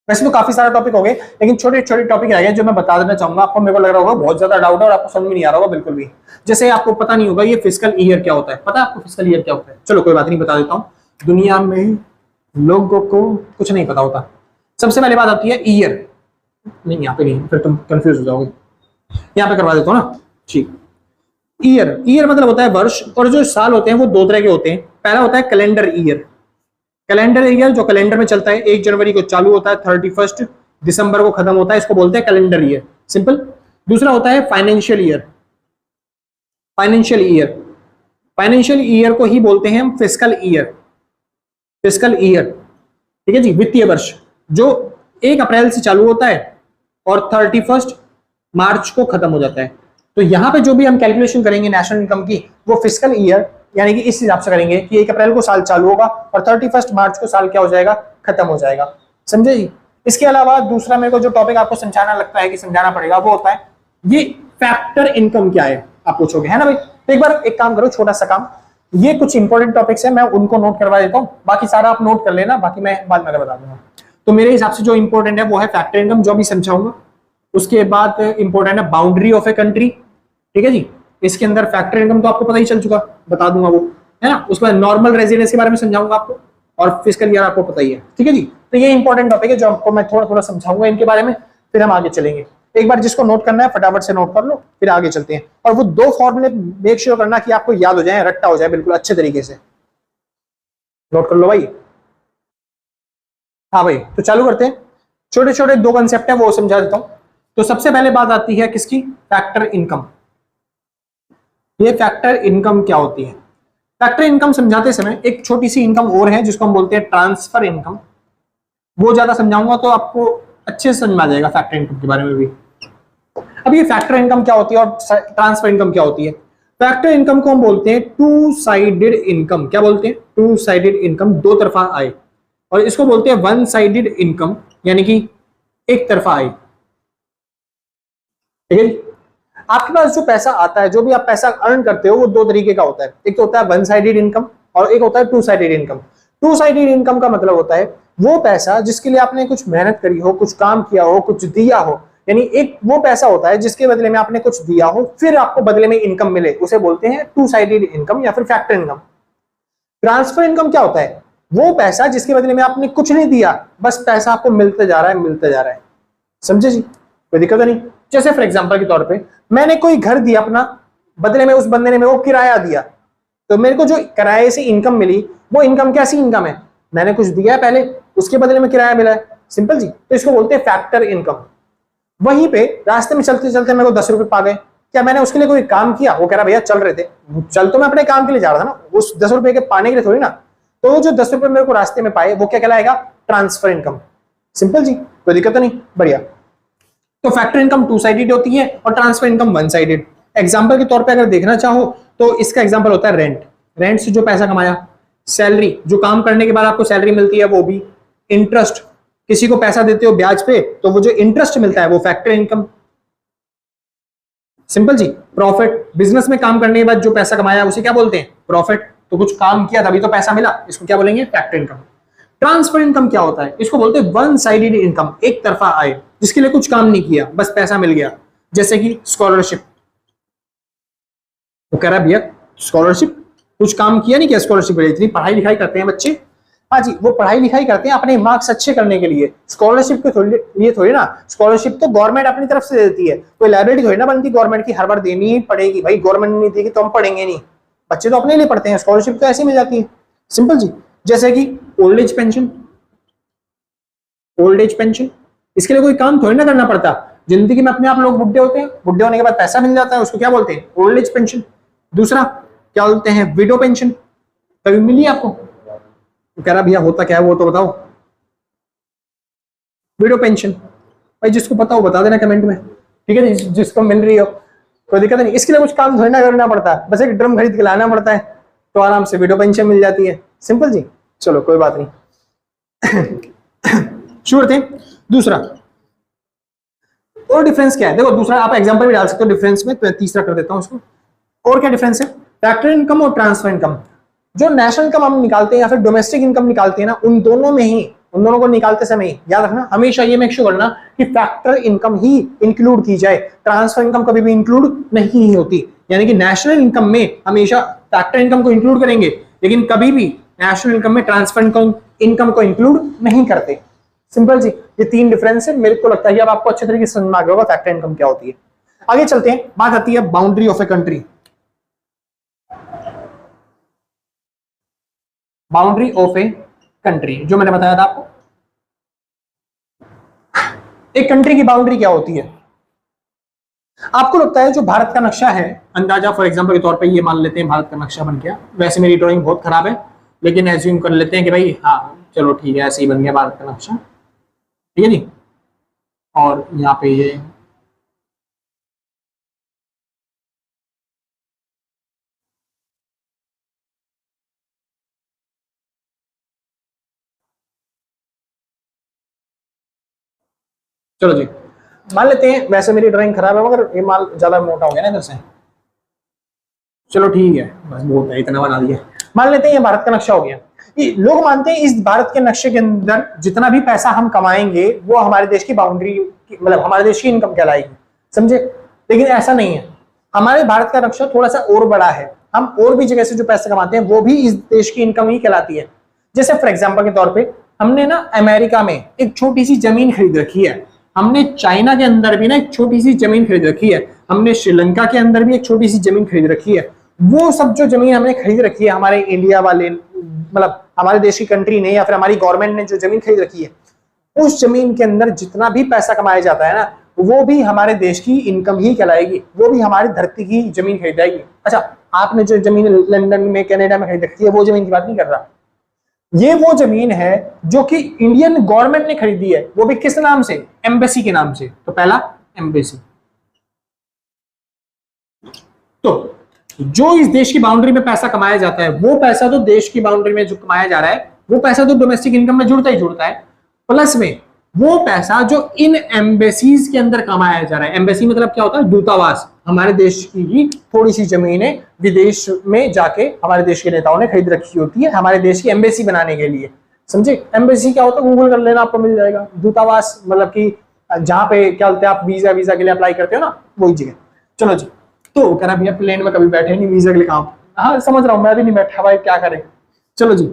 वैसे तो काफी सारे टॉपिक हो गए, लेकिन छोटे छोटे टॉपिक रह गए जो मैं बता देना चाहूंगा आपको। मेरे को लग रहा होगा बहुत ज्यादा डाउट है और आपको समझ में नहीं आ रहा होगा बिल्कुल भी। जैसे आपको पता नहीं होगा ये फिस्कल ईयर क्या होता है, पता है आपको फिस्कल ईयर क्या होता है? चलो कोई बात नहीं, बता देता हूँ। दुनिया में लोगों को कुछ नहीं पता होता। सबसे पहले बात आती है ईयर, नहीं यहाँ पे नहीं, फिर तुम कंफ्यूज हो जाओगे, यहाँ पे करवा देता हूँ ना। ठीक, ईयर, ईयर मतलब होता है वर्ष, और जो साल होते हैं वो 2 तरह के होते हैं। पहला होता है कैलेंडर ईयर, कैलेंडर ईयर जो कैलेंडर में चलता है, 1 जनवरी को चालू होता है, 31 दिसंबर को खत्म होता है, इसको बोलते हैं कैलेंडर ईयर, सिंपल। दूसरा होता है financial year, financial year, financial year को ही बोलते हैं हम फिस्कल ईयर, फिस्कल ईयर, ठीक है जी, वित्तीय वर्ष, जो 1 अप्रैल से चालू होता है और 31 मार्च को खत्म हो जाता है। तो यहाँ पे जो भी हम कैलकुलेशन करेंगे नेशनल इनकम की, वो फिस्कल ईयर यानी कि इस हिसाब से करेंगे कि 1 अप्रैल को साल चालू होगा और 31 मार्च को साल क्या हो जाएगा, खत्म हो जाएगा, समझे जी। इसके अलावा दूसरा मेरे को जो टॉपिक आपको समझाना लगता है कि समझाना पड़ेगा, वो होता है ये फैक्टर इनकम क्या है, आप पूछोगे है ना भाई। तो एक बार एक काम करो, छोटा सा काम, ये कुछ इंपॉर्टेंट टॉपिक्स है, मैं उनको नोट करवा देता हूँ, बाकी सारा आप नोट कर लेना, बाकी मैं बाद में बता दूंगा। तो मेरे हिसाब से जो इंपॉर्टेंट है वो है फैक्टर इनकम, जो भी समझाऊंगा। उसके बाद इंपॉर्टेंट है बाउंड्री ऑफ ए कंट्री, ठीक है जी, इसके अंदर फैक्टर इनकम तो आपको पता ही चल चुका, बता दूंगा वो, है ना। उसके बाद नॉर्मल रेजिडेंस के बारे में समझाऊंगा आपको, और फिस्कल ईयर आपको पता ही है, ठीक है जी। तो ये इंपॉर्टेंट टॉपिक है जो आपको मैं थोड़ा थोड़ा समझाऊंगा इनके बारे में, फिर हम आगे चलेंगे। एक बार जिसको नोट करना है फटाफट से नोट कर लो, फिर आगे चलते हैं। और वो 2 फॉर्मूले मेक श्योर करना कि आपको याद हो जाए, रट्टा हो जाए बिल्कुल अच्छे तरीके से, नोट कर लो भाई। हाँ भाई, तो चालू करते हैं। छोटे छोटे 2 कंसेप्ट है वो समझा देता हूं। तो सबसे पहले बात आती है किसकी, फैक्टर इनकम। ये फैक्टर इनकम क्या होती है? फैक्टर इनकम समझाते समय एक छोटी सी इनकम और है जिसको हम बोलते हैं ट्रांसफर इनकम, वो ज्यादा समझाऊंगा तो आपको अच्छे से समझ में आ जाएगा फैक्टर इनकम के बारे में भी। अब ये फैक्टर इनकम क्या होती है और ट्रांसफर इनकम क्या होती है? फैक्टर इनकम को हम बोलते हैं 2 साइडेड इनकम। क्या बोलते हैं? 2 साइडेड इनकम, 2 तरफा आय। और इसको बोलते हैं 1 साइडेड इनकम, यानी कि एक तरफा आय, ठीक है। आपके पास जो पैसा आता है, जो भी आप पैसा अर्न करते हो, वो 2 तरीके का होता है। एक तो होता है 1 साइडेड इनकम और एक होता है 2 साइडेड इनकम। 2 साइडेड इनकम का मतलब होता है वो पैसा जिसके लिए आपने कुछ मेहनत करी हो, कुछ काम किया हो, कुछ दिया हो, यानी एक वो पैसा होता है जिसके बदले में आपने कुछ दिया हो, फिर आपको बदले में इनकम मिले, उसे बोलते हैं 2 साइडेड इनकम या फिर फैक्टर इनकम। ट्रांसफर इनकम क्या होता है? वो पैसा जिसके बदले में आपने कुछ नहीं दिया, बस पैसा आपको मिलते जा रहा है, मिलते जा रहा है, समझे जी, कोई दिक्कत नहीं। जैसे फॉर एग्जांपल के तौर पे मैंने कोई घर दिया अपना, बदले में उस बंदे ने मेरे को किराया दिया, तो मेरे को जो किराए से इनकम मिली, वो इनकम कैसी इनकम है? मैंने कुछ दिया है पहले, उसके बदले में किराया मिला है, सिंपल जी। तो इसको बोलते हैं फैक्टर इनकम। वहीं पे रास्ते में चलते चलते मेरे को 10 रुपए पा गए, क्या मैंने उसके लिए कोई काम किया? वो कह रहा भैया चल रहे थे, चल तो मैं अपने काम के लिए जा रहा था ना, उस 10 रुपए के पाने के लिए थोड़ी ना। तो जो 10 रुपए मेरे को रास्ते में पाए वो क्या कहलाएगा? Transfer income. सिंपल जी, कोई दिक्कत तो नहीं, बढ़िया। तो फैक्टर इनकम टू साइडेड होती है और transfer income one sided. Example के तौर पर अगर देखना चाहो तो इसका एग्जाम्पल होता है रेंट। रेंट से जो पैसा कमाया, सैलरी जो काम करने के बाद आपको सैलरी मिलती है वो भी, इंटरेस्ट किसी को पैसा देते हो ब्याज पे तो वो जो इंटरेस्ट मिलता है वो फैक्टर इनकम। सिंपल जी। प्रॉफिट, बिजनेस में काम करने के बाद जो पैसा कमाया उसे क्या बोलते हैं? प्रॉफिट। तो कुछ काम किया तभी तो पैसा मिला, इसको क्या बोलेंगे? Factor income. ट्रांसफर इनकम क्या होता है? इसको बोलते हैं वन साइडेड इनकम, एक तरफा आय, जिसके लिए कुछ काम नहीं किया बस पैसा मिल गया। जैसे कि स्कॉलरशिप। वो कह रहा है भैया स्कॉलरशिप, कुछ काम किया नहीं, क्या स्कॉलरशिप मिली? इतनी पढ़ाई लिखाई करते हैं बच्चे, हाँ जी, वो पढ़ाई लिखाई करते हैं अपने मार्क्स अच्छे करने के लिए। स्कॉलरशिप के लिए थोड़ी ना, स्कॉलरशिप तो गवर्नमेंट अपनी तरफ से देती है, कोई लाइबिलिटी थोड़ी ना बनती गवर्नमेंट की, हर बार देनी ही पड़ेगी। भाई गवर्नमेंट नहीं देगी तो हम पढ़ेंगे नहीं, बच्चे तो अपने लिए पढ़ते हैं, स्कॉलरशिप तो ऐसे मिल जाती है। सिंपल जी। जैसे कि old age pension. Old age pension, इसके लिए कोई काम थोड़ी ना करना पड़ता, जिंदगी में अपने आप लोग बुढ़े होते हैं, बुढ़े होने के बाद पैसा मिल जाता है, उसको क्या बोलते हैं? Old age pension. दूसरा क्या बोलते हैं? Window pension. कभी मिली आपको? तो कह रहा भैया होता क्या है वो तो बताओ। विडो पेंशन, भाई जिसको पता हो बता देना कमेंट में, ठीक है जी, जिसको मिल रही हो कोई दिक्कत नहीं। इसके लिए कुछ काम थोड़ी ना करना पड़ता, बस एक ड्रम खरीद के लाना पड़ता है तो आराम से विडो पेंशन मिल जाती है। सिंपल जी। चलो कोई बात नहीं। शुरू करते हैं। दूसरा और डिफरेंस क्या है? देखो दूसरा आप एग्जांपल भी डाल सकते हो डिफरेंस में, तो तीसरा कर देता हूं उसको। और क्या डिफरेंस है फैक्टर इनकम और ट्रांसफर इनकम? जो नेशनल इनकम हम निकालते हैं या फिर डोमेस्टिक इनकम निकालते हैं ना, उन दोनों को निकालते समय याद रखना, हमेशा ये मेक श्योर करना कि फैक्टर इनकम ही इंक्लूड की जाए, ट्रांसफर इनकम कभी भी इंक्लूड नहीं होती। यानी कि नेशनल इनकम में हमेशा फैक्टर इनकम को इंक्लूड करेंगे, लेकिन कभी भी नेशनल इनकम में ट्रांसफर इनकम को इंक्लूड नहीं करते। सिंपल जी। ये तीन डिफरेंस है, मेरे को लगता है अब आपको अच्छे तरीके से समझ में आ गया होगा फैक्टर इनकम क्या होती है। आगे चलते हैं, बात आती है boundary of a country. Boundary of a country, जो मैंने बताया था आपको, एक कंट्री की बाउंड्री क्या होती है? आपको लगता है जो भारत का नक्शा है, अंदाजा फॉर एग्जांपल के तौर पे ये मान लेते हैं भारत का नक्शा बन गया। वैसे मेरी ड्राइंग बहुत खराब है, लेकिन एज्यूम कर लेते हैं कि भाई हाँ चलो ठीक है, ऐसे ही बन गया भारत का नक्शा, ठीक है जी। और यहाँ पे ये चलो जी, मान लेते हैं, वैसे मेरी ड्राइंग खराब है मगर ये माल ज्यादा मोटा हो गया ना इधर से, चलो ठीक है बस बहुत है, इतना बना दिया। मान लेते हैं ये भारत का नक्शा हो गया। ये लोग मानते हैं इस भारत के नक्शे के अंदर जितना भी पैसा हम कमाएंगे वो हमारे देश की बाउंड्री, मतलब हमारे देश की इनकम कहलाएगी, समझे? लेकिन ऐसा नहीं है, हमारे भारत का नक्शा थोड़ा सा और बड़ा है, हम और भी जगह से जो पैसे कमाते हैं वो भी इस देश की इनकम ही कहलाती है। जैसे फॉर एग्जाम्पल के तौर पर हमने ना अमेरिका में एक छोटी सी जमीन खरीद रखी है, हमने चाइना के अंदर भी ना एक छोटी सी जमीन खरीद रखी है, हमने श्रीलंका के अंदर भी एक छोटी सी जमीन खरीद रखी है। वो सब जो जमीन हमने खरीद रखी है, हमारे इंडिया वाले, मतलब हमारे देश की कंट्री ने या फिर हमारी गवर्नमेंट ने जो जमीन खरीद रखी है, उस जमीन के अंदर जितना भी पैसा कमाया जाता है ना, वो भी हमारे देश की इनकम ही कहलाएगी, वो भी हमारी धरती की जमीन खरीदाएगी। अच्छा, आपने जो जमीन लंदन में, कनाडा में खरीद रखी है, वो जमीन की बात नहीं कर रहा, ये वो जमीन है जो कि इंडियन गवर्नमेंट ने खरीदी है, वो भी किस नाम से? एम्बेसी के नाम से। तो पहला एम्बेसी। तो जो इस देश की बाउंड्री में पैसा कमाया जाता है, वो पैसा तो देश की बाउंड्री में जो कमाया जा रहा है, वो पैसा तो डोमेस्टिक इनकम में जुड़ता ही जुड़ता है, प्लस में वो पैसा जो इन एम्बेसीज के अंदर कमाया जा रहा है। एम्बेसी मतलब क्या होता है? दूतावास। हमारे देश की थोड़ी सी जमीनें विदेश में जाके हमारे देश के नेताओं ने खरीद रखी होती है हमारे देश की एम्बेसी बनाने के लिए, समझे? एम्बेसी क्या होता है? गूगल कर लेना, आपको मिल जाएगा। दूतावास मतलब कि जहां पे क्या बोलते हैं, आप वीजा के लिए अप्लाई करते हो ना, वही जगह। चलो जी। तो कह रहा भैया प्लेन में कभी बैठे नहीं, वीजा के लिए काम, हाँ समझ रहा हूँ, मैं भी नहीं बैठा भाई, क्या करें। चलो जी।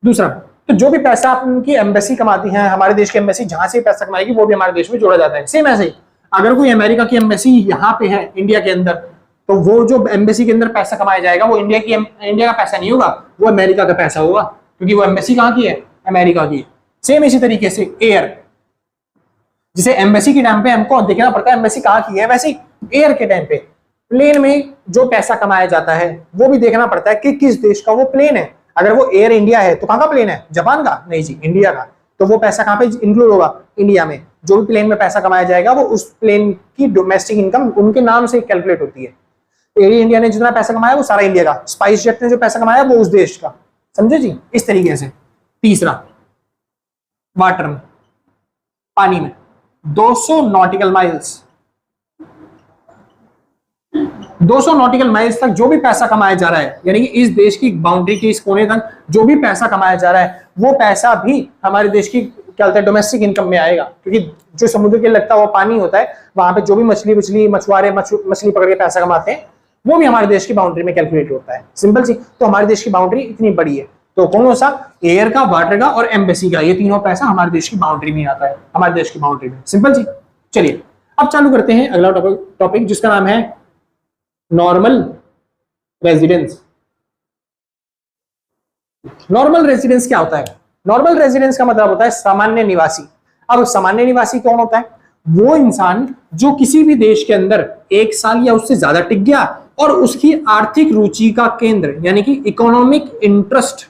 दूसरा, तो जो भी पैसा आपकी एम्बेसी कमाती है, हमारे देश की एम्बेसी जहां से पैसा कमाएगी वो भी हमारे देश में जोड़ा जाता है। सेम ऐसे ही अगर कोई अमेरिका की एम्बेसी यहाँ पे है इंडिया के अंदर, तो वो जो एम्बेसी के अंदर पैसा कमाया जाएगा वो इंडिया का पैसा नहीं होगा, वो अमेरिका का पैसा होगा, क्योंकि वो एम्बेसी कहाँ की है? अमेरिका की। सेम इसी तरीके से एयर, जिसे एम्बेसी के टाइम पे हमको देखना पड़ता है एम्बेसी कहाँ की है, वैसे एयर के टाइम पे प्लेन में जो पैसा कमाया जाता है वो भी देखना पड़ता है कि किस देश का वो प्लेन है। अगर वो एयर इंडिया है तो कहाँ का प्लेन है? जापान का? नहीं जी, इंडिया का। तो वो पैसा कहाँ पे इंक्लूड होगा? इंडिया में। जो भी प्लेन में पैसा कमाया जाएगा वो उस प्लेन की डोमेस्टिक इनकम उनके नाम से कैलकुलेट होती है। एयर इंडिया ने जितना पैसा कमाया वो सारा इंडिया का, स्पाइस जेट ने जो पैसा कमाया वो उस देश का। समझे जी? इस तरीके से। तीसरा, वाटर में, पानी में 200 नॉटिकल माइल्स, 200 नॉटिकल माइल्स तक जो भी पैसा कमाया जा रहा है, यानी कि इस देश की बाउंड्री के इस कोने तक जो भी पैसा कमाया जा रहा है वो पैसा भी हमारे देश की क्या होता है डोमेस्टिक इनकम में आएगा। क्योंकि जो समुद्र के लगता हुआ पानी होता है वहां पे जो भी मछुआरे मछली पकड़ के पैसा कमाते हैं वो भी हमारे देश की बाउंड्री में कैलकुलेट होता है। सिंपल सी। तो हमारे देश की बाउंड्री इतनी बड़ी है, तो कौन सा? एयर का, वाटर का और एम्बेसी का, ये तीनों पैसा हमारे देश की बाउंड्री में आता है, हमारे देश की बाउंड्री में। सिंपल जी। चलिए अब चालू करते हैं अगला टॉपिक जिसका नाम है नॉर्मल रेजिडेंस। नॉर्मल रेजिडेंस क्या होता है? नॉर्मल रेजिडेंस का मतलब होता है सामान्य निवासी। अब सामान्य निवासी कौन होता है? वो इंसान जो किसी भी देश के अंदर 1 साल या उससे ज्यादा टिक गया और उसकी आर्थिक रुचि का केंद्र यानी कि इकोनॉमिक इंटरेस्ट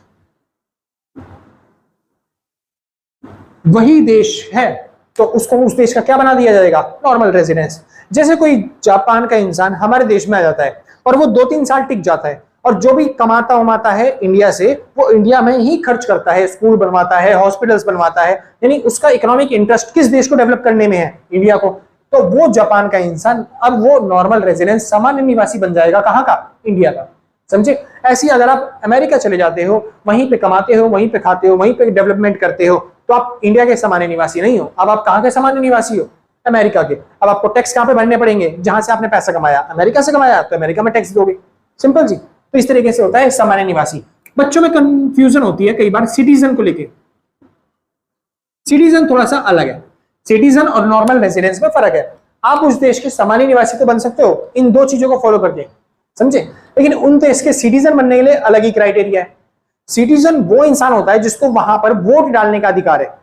वही देश है, तो उसको उस देश का क्या बना दिया जाएगा? Normal residence. जैसे कोई जापान का इंसान हमारे देश में आ जाता है और वो 2-3 साल टिक जाता है और जो भी कमाता उमाता है इंडिया से वो इंडिया में ही खर्च करता है, स्कूल बनवाता है, हॉस्पिटल्स बनवाता है, यानी उसका इकोनॉमिक इंटरेस्ट किस देश को डेवलप करने में है? इंडिया को। तो वो जापान का इंसान अब वो नॉर्मल रेजिडेंस सामान्य निवासी बन जाएगा। कहाँ का? इंडिया का। समझे? ऐसी अगर आप अमेरिका चले जाते हो, वहीं पे कमाते हो, वहीं पे खाते हो, वहीं पे डेवलपमेंट करते हो, तो आप इंडिया के सामान्य निवासी नहीं हो। अब आप कहाँ के सामान्य निवासी हो? अमेरिका के। अब आपको टैक्स कहाँ पे भरने पड़ेंगे? जहां से आपने पैसा कमाया, अमेरिका से कमाया तो अमेरिका में टैक्स दोगे। सिंपल जी। तो इस तरीके से होता है सामान्य निवासी। बच्चों में कंफ्यूजन होती है कई बार सिटीजन को लेके। सिटीजन थोड़ा सा अलग है, सिटीजन और नॉर्मल रेजिडेंस में फर्क है। आप उस देश के सामान्य निवासी तो बन सकते हो इन 2 चीजों को फॉलो करके, समझे? लेकिन उन देश के सिटीजन बनने के लिए अलग ही क्राइटेरिया है। सिटीजन वो इंसान होता है जिसको वहां पर वोट डालने का अधिकार है।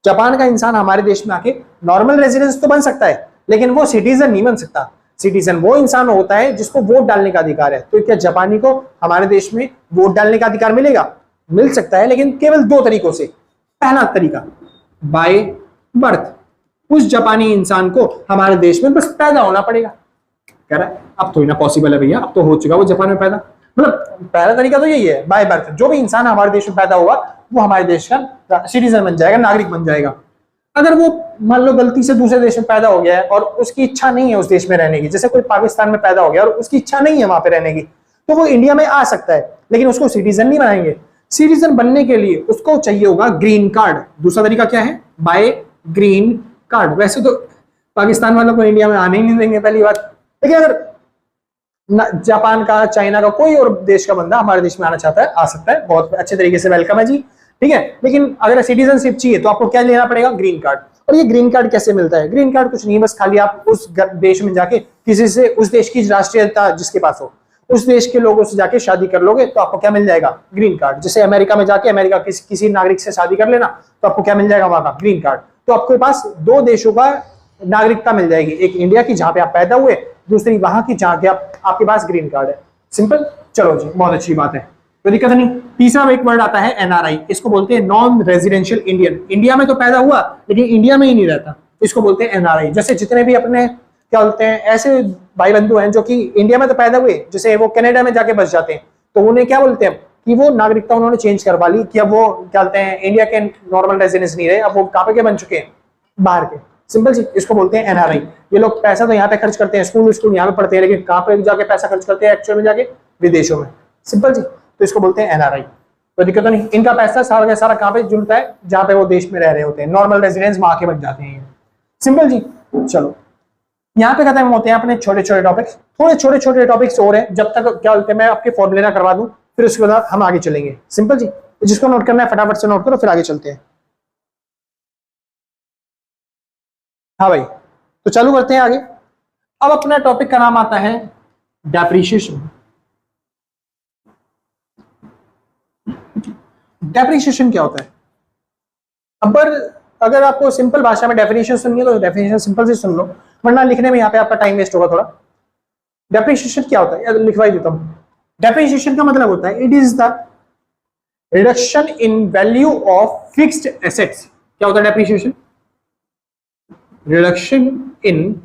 जापान का इंसान हमारे देश में आके नॉर्मल रेजिडेंस तो बन सकता है लेकिन वो सिटीजन नहीं बन सकता। सिटीजन वो इंसान होता है जिसको वोट डालने का अधिकार है। तो क्या जापानी को हमारे देश में वोट डालने का अधिकार मिलेगा? मिल सकता है, लेकिन केवल 2 तरीकों से। पहला तरीका बाय बर्थ, उस जापानी इंसान को हमारे देश में बस पैदा होना पड़ेगा। कह रहा है अब तो ना पॉसिबल है भैया, अब तो हो चुका वो जापान में पैदा। मतलब पहला तरीका तो यही है, बाय बर्थ। जो भी इंसान हमारे देश में पैदा हुआ वो हमारे देश का सिटीजन बन जाएगा, नागरिक बन जाएगा। अगर वो मान लो गलती से दूसरे देश में पैदा हो गया है और उसकी इच्छा नहीं है उस देश में रहने की, जैसे कोई पाकिस्तान में पैदा हो गया और उसकी इच्छा नहीं है वहां पे रहने की, तो वो इंडिया में आ सकता है, लेकिन उसको सिटीजन नहीं बनाएंगे। सिटीजन बनने के लिए उसको चाहिए होगा ग्रीन कार्ड। दूसरा तरीका क्या है? By green card. वैसे तो पाकिस्तान वालों को इंडिया में आने ही नहीं देंगे, पहली बात। लेकिन अगर जापान का, चाइना का, कोई और देश का बंदा हमारे देश में आना चाहता है, आ सकता है, बहुत अच्छे तरीके से वेलकम है जी, ठीक है। लेकिन अगर सिटीजनशिप चाहिए तो आपको क्या लेना पड़ेगा? Green card. और ये ग्रीन कार्ड कैसे मिलता है? ग्रीन कार्ड कुछ नहीं, बस खाली आप उस देश में जाके किसी से, उस देश की राष्ट्रीयता जिसके पास हो, उस देश के लोगों से जाके शादी कर लोगे तो आपको क्या मिल जाएगा? Green card. जैसे अमेरिका में जाके अमेरिका किसी नागरिक से शादी कर लेना तो आपको क्या मिल जाएगा? वहां का ग्रीन कार्ड। तो आपके पास 2 देशों का नागरिकता मिल जाएगी, एक इंडिया की जहां पे आप पैदा हुए, दूसरी वहां की जहां के आपके पास ग्रीन कार्ड है। सिंपल। चलो जी, बहुत अच्छी बात है, कोई दिक्कत नहीं। तीसरा एक वर्ड आता है एनआरआई। इसको बोलते हैं नॉन रेजिडेंशियल इंडियन। इंडिया में तो पैदा हुआ लेकिन इंडिया में ही नहीं रहता, इसको बोलते हैं एनआरआई। जैसे जितने भी अपने क्या बोलते हैं ऐसे भाई बंधु हैं जो कि इंडिया में तो पैदा हुए, जैसे वो कनाडा में जाके बस जाते हैं, तो उन्हें क्या बोलते हैं कि वो नागरिकता उन्होंने चेंज करवा ली कि अब वो क्या बोलते हैं इंडिया के नॉर्मल रेजिडेंस नहीं रहे, अब वो कहाँ के बन चुके हैं? बाहर के। सिंपल जी। इसको बोलते हैं एनआरआई। ये लोग पैसा तो यहाँ पे खर्च करते हैं, स्कूल यहाँ पे पढ़ते हैं, लेकिन कहाँ पे जाके पैसा खर्च करते हैं एक्चुअल में? जाके विदेशों में। सिंपल जी। तो इसको बोलते हैं एनआरआई। तो दिक्कत नहीं, इनका पैसा सारा का सारा कहाँ पे जुड़ता है? जहाँ पे वो देश में रह रहे होते हैं, नॉर्मल रेजिडेंस वहां के बन जाते हैं। सिंपल जी। चलो यहाँ पे खत्म होते हैं अपने छोटे छोटे टॉपिक्स। थोड़े छोटे छोटे टॉपिक्स और हैं, जब तक क्या बोलते हैं मैं आपके फॉर्मूला करवा दूं, फिर उसके बाद हम आगे चलेंगे। सिंपल जी। जिसको नोट करना है फटाफट से नोट करो, फिर आगे चलते हैं। हाँ भाई, तो चालू करते हैं आगे। अब अपना टॉपिक का नाम आता है डेप्रिसिएशन। डेप्रिसिएशन क्या होता है? अब अगर आपको सिंपल भाषा में डेफिनेशन सुननी है तो डेफिनेशन सिंपल से सुन लो, वरना लिखने में यहाँ पे आपका टाइम वेस्ट होगा थोड़ा। डेप्रिसिएशन क्या होता है, लिखवाई देता हूं। डेप्रिसिएशन का मतलब होता है it is the reduction in value of fixed assets. क्या होता है depreciation? Reduction in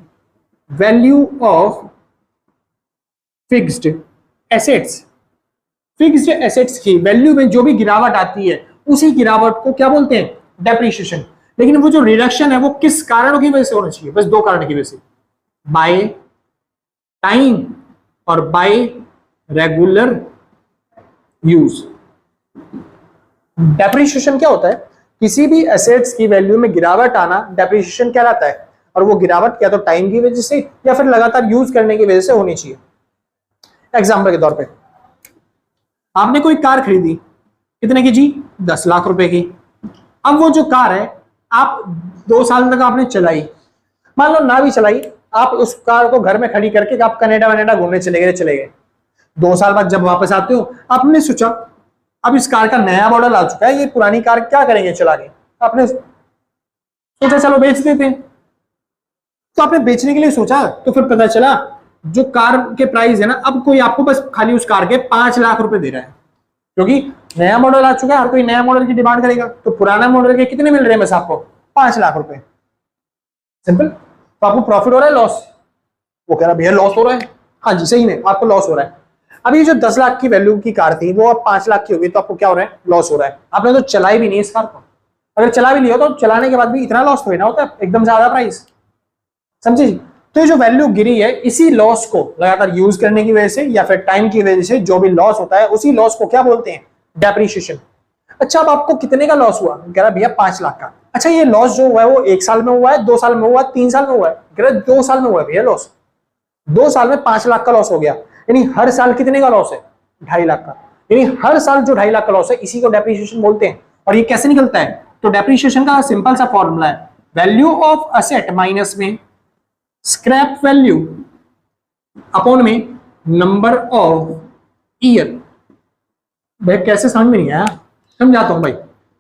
value of fixed assets. Fixed assets की वैल्यू में जो भी गिरावट आती है उसी गिरावट को क्या बोलते हैं? डेप्रिसिएशन। लेकिन वो जो रिडक्शन है वो किस कारणों की वजह से होना चाहिए? बस दो कारण की वजह से, बाय टाइम और बाय रेगुलर यूज। डेप्रिसिएशन क्या होता है? किसी भी एसेट्स की वैल्यू में गिरावट आना डेप्रिसिएशन कहलाता है, और वो गिरावट या तो टाइम की वजह से या फिर लगातार यूज करने की वजह से होनी चाहिए। एग्जाम्पल के तौर पे, आपने कोई कार खरीदी, कितने की जी? 10 लाख रुपए की। अब वो जो कार है आप 2 साल तक आपने चलाई, मान लो ना भी चलाई, आप उस कार को घर में खड़ी करके आप कनाडा घूमने चले गए। 2 साल बाद जब वापस आते हो, आपने सोचा अब इस कार का नया मॉडल आ चुका है, ये पुरानी कार क्या करेंगे चला के, आपने सोचा चलो बेच देते हैं। तो आपने बेचने के लिए सोचा, तो फिर पता चला जो कार के प्राइस है ना, अब कोई आपको बस खाली उस कार के 5 लाख रुपए दे रहा है, क्योंकि नया मॉडल आ चुका है, हर कोई नया मॉडल की डिमांड करेगा। तो पुराना मॉडल के कितने मिल रहे हैं बस आपको? 5 लाख रुपए। सिंपल। तो आपको प्रॉफिट हो रहा है लॉस? वो कह रहा भैया लॉस हो रहा है। हाँ जी सही में आपको लॉस हो रहा है। अभी जो 10 लाख की वैल्यू की कार थी वो अब 5 लाख की होगी, तो आपको क्या हो रहा है? लॉस हो रहा है। आपने तो चलाई भी नहीं इस कार को, अगर चला भी लिया तो चलाने के बाद भी इतना लॉस थोड़ी ना होता है, एकदम ज्यादा प्राइस, समझे? तो ये जो वैल्यू गिरी है, इसी लॉस को लगातार यूज करने की वजह से या फिर टाइम की वजह से जो भी लॉस होता है, उसी लॉस को क्या बोलते हैं? डेप्रिसिएशन। अच्छा, अब आपको कितने का लॉस हुआ? कह रहा भैया 5 लाख का। अच्छा, ये लॉस जो हुआ है वो 1 साल में हुआ है, 2 साल में हुआ है, 3 साल में हुआ है? कह रहा 2 साल में हुआ है भैया लॉस। 2 साल में 5 लाख का लॉस हो गया, यानी हर साल कितने का लॉस है? 2.5 लाख का। यानी हर साल जो 2.5 लाख का लॉस है, इसी को डेप्रिसिएशन बोलते हैं। और ये कैसे निकलता है? तो डेप्रिसिएशन का सिंपल सा फॉर्मूला है, वैल्यू ऑफ असेट माइनस में स्क्रैप वैल्यू अपॉन में नंबर ऑफ ईयर। भाई कैसे समझ में नहीं आया? समझाता हूं भाई।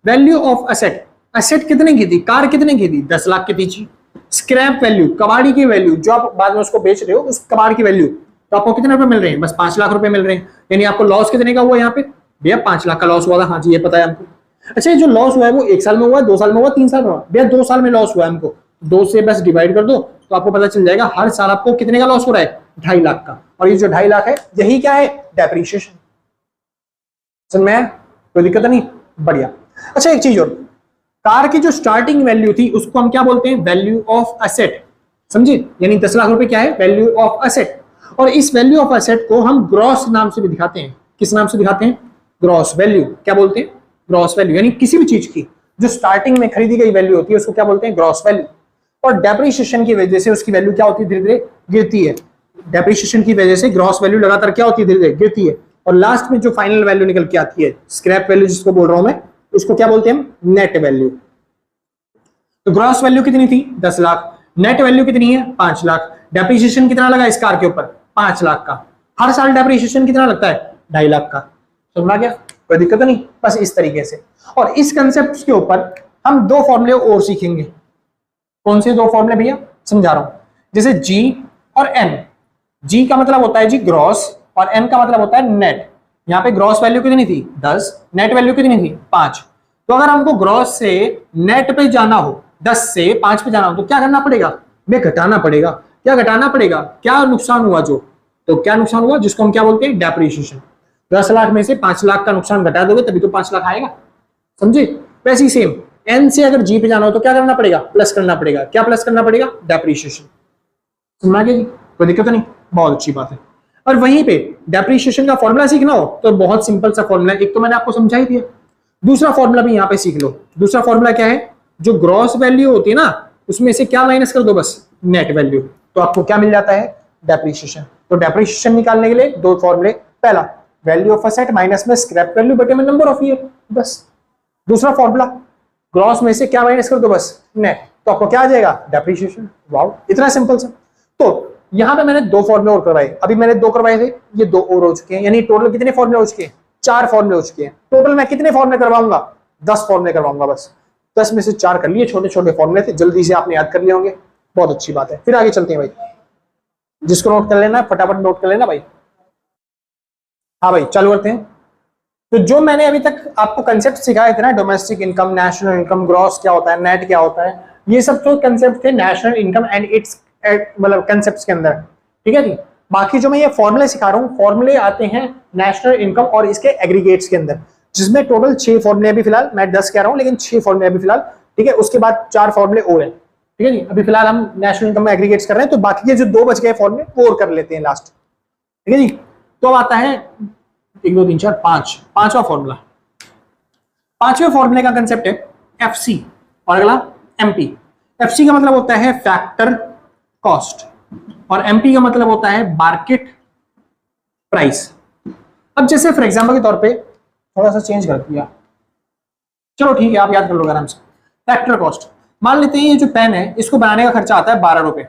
वैल्यू ऑफ असेट, असेट कितने की थी? कार कितने की थी? 10 लाख की थी जी। स्क्रैप वैल्यू, कबाड़ी की वैल्यू, जो आप बाद में उसको बेच रहे हो उस कबाड़ की वैल्यू, तो आपको कितने रुपए मिल रहे हैं? बस 5 लाख रुपए मिल रहे हैं। यानी आपको लॉस कितने का हुआ यहाँ पे? भैया 5 लाख का लॉस हुआ था। हाँ जी ये पता है हमको। अच्छा, ये जो लॉस हुआ है वो 1 साल में हुआ, 2 साल में हुआ, 3 साल में हुआ? भैया 2 साल में लॉस हुआ है हमको। 2 से बस डिवाइड कर दो तो आपको पता चल जाएगा हर साल आपको कितने का लॉस हो रहा है? 2.5 लाख का। और ये जो 2.5 लाख है यही क्या है? डेप्रिसिएशन। समझ में? कोई दिक्कत नहीं? बढ़िया। अच्छा, एक चीज और, कार की जो स्टार्टिंग वैल्यू थी उसको हम क्या बोलते हैं? Value of asset. समझे? यानी 10 लाख रुपए क्या है? Value of asset. और इस वैल्यू ऑफ असेट को हम ग्रॉस नाम से भी दिखाते हैं। किस नाम से दिखाते हैं? Gross value. क्या बोलते हैं? Gross value. यानी किसी भी चीज की जो स्टार्टिंग में खरीदी गई वैल्यू होती है उसको क्या बोलते हैं? Gross value. और डेप्रिसिएशन की वजह से उसकी वैल्यू क्या होती है? धीरे धीरे गिरती है। डेप्रिसिएशन की वजह से ग्रॉस वैल्यू लगातार क्या होती है? धीरे धीरे गिरती है। और लास्ट में जो फाइनल वैल्यू निकल के आती है, स्क्रैप वैल्यू जिसको बोल रहा हूं मैं, उसको क्या बोलते हैं हम? Net value. तो ग्रॉस वैल्यू कितनी थी? 10 लाख। नेट वैल्यू कितनी है? 5 लाख। डेप्रिसिएशन कितना लगा इस कार के ऊपर? 5 लाख का। हर साल डेप्रिसिएशन कितना लगता है? 2.5 लाख का। समझा क्या? कोई दिक्कत नहीं? बस इस तरीके से। और इस कंसेप्ट के ऊपर हम 2 फॉर्मूले और सीखेंगे। कौन से 2 फॉर्मूले भैया? समझा रहा हूं। जैसे जी और एन। जी का मतलब होता है जी ग्रॉस, और एन का मतलब होता है नेट। यहाँ पे ग्रॉस वैल्यू कितनी थी? 10। नेट वैल्यू कितनी थी? 5। तो अगर हमको ग्रॉस से नेट पे जाना हो, 10 से 5 पे जाना हो, तो क्या करना पड़ेगा? हमें घटाना पड़ेगा। क्या घटाना पड़ेगा? क्या नुकसान हुआ जो, तो क्या नुकसान हुआ जिसको हम क्या बोलते हैं? डेप्रिसिएशन। 10 लाख में से 5 लाख का नुकसान घटा दोगे तभी तो 5 लाख आएगा। समझे? वैसे ही सेम एन से अगर जी पे जाना हो तो क्या करना पड़ेगा? प्लस करना पड़ेगा। क्या प्लस करना पड़ेगा? डेप्रिसिएशन। समझ गया जी? कोई दिक्कत नहीं? बहुत अच्छी बात है। और वहीं पे डेप्रिसिएशन का फॉर्मूला सीखना हो तो बहुत सिंपल सा फॉर्मूला, एक तो मैंने आपको समझा ही दिया, दूसरा फॉर्मूला भी यहाँ पे सीख लो। दूसरा फॉर्मूला क्या है? जो ग्रॉस वैल्यू होती है ना, उसमें से क्या माइनस कर दो? बस नेट वैल्यू। तो आपको क्या मिल जाता है? डेप्रिसिएशन। तो डेप्रिसिएशन निकालने के लिए 2 फॉर्मूले, पहला वैल्यू ऑफ असेट माइनस में स्क्रैप वैल्यू बटे में नंबर ऑफ ईयर, बस। दूसरा फॉर्मूला ग्रॉस में से क्या माइनस कर दो? बस नेट। तो आपको क्या आ जाएगा? डेप्रिसिएशन। वाओ, इतना सिंपल सा। तो यहां पे मैंने 2 फॉर्मूले और करवाए, अभी मैंने 2 करवाए थे, ये 2 और हो चुके हैं, यानी टोटल कितने फॉर्मूले हो चुके हैं? 4 फॉर्मूले हो चुके हैं। टोटल मैं कितने फॉर्मूले करवाऊंगा? 10 फॉर्मूले करवाऊंगा बस। 10 में से 4 कर लिए, छोटे छोटे फॉर्मूले थे, जल्दी से आपने याद कर लिए होंगे। बहुत अच्छी बात है। फिर आगे चलते हैं भाई। जिसको नोट कर लेना फटाफट नोट कर लेना भाई। हाँ भाई चालू करते हैं। तो जो मैंने अभी तक आपको कंसेप्ट सिखाए थे ना, domestic income, national income, gross क्या होता है, नेट क्या होता है, ये सब तो कंसेप्ट थे नेशनल इनकम एंड इट्स मतलब कंसेप्ट के अंदर, ठीक है जी। बाकी जो मैं ये फॉर्मूले सिखा रहा हूँ, फॉर्मूले आते हैं नेशनल इनकम और इसके एग्रीगेट्स के अंदर, जिसमें टोटल 6 फॉर्मूले अभी फिलहाल, मैं 10 कह रहा हूँ लेकिन 6 फॉर्मूले अभी फिलहाल, ठीक है। उसके बाद 4 फॉर्मूले और हैं, ठीक है जी। अभी फिलहाल हम नेशनल इनकम में एग्रीगेट्स कर रहे हैं, तो बाकी के जो 2 बच गए फॉर्मूले वो और कर लेते हैं लास्ट, ठीक है जी। तो अब आता है 1 2 3 4 5, पांचवा फॉर्मूला। पांचवें फॉर्मूले का कंसेप्ट है एफसी और अगला एमपी। एफसी का मतलब होता है फैक्टर कॉस्ट और एमपी का मतलब होता है मार्केट प्राइस। अब जैसे फॉर एग्जांपल के तौर पे थोड़ा सा चेंज कर दिया, चलो ठीक है, आप याद कर लो आराम से। फैक्टर कॉस्ट, मान लेते हैं ये जो पेन है इसको बनाने का खर्चा आता है 12 रुपए।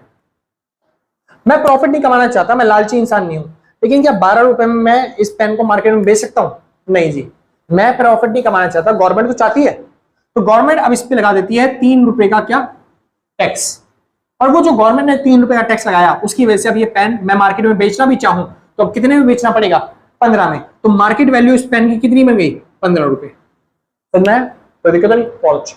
मैं प्रॉफिट नहीं कमाना चाहता, मैं लालची इंसान नहीं हूं, लेकिन क्या 12 रुपए में मैं इस पेन को मार्केट में बेच सकता हूं? नहीं जी, मैं प्रॉफिट नहीं कमाना चाहता, गवर्नमेंट तो चाहती है, तो गवर्नमेंट अब इस पे लगा देती है 3 रुपए का क्या, टैक्स। और वो जो गवर्नमेंट ने 3 रुपए का टैक्स लगाया उसकी वजह से अब ये पेन मैं मार्केट में बेचना भी चाहूं तो अब कितने में बेचना पड़ेगा? 15 में। तो मार्केट वैल्यू इस पेन की कितनी बन गई? 15 रुपए। समझना है? तो दिक्कत नहीं, पहुंच।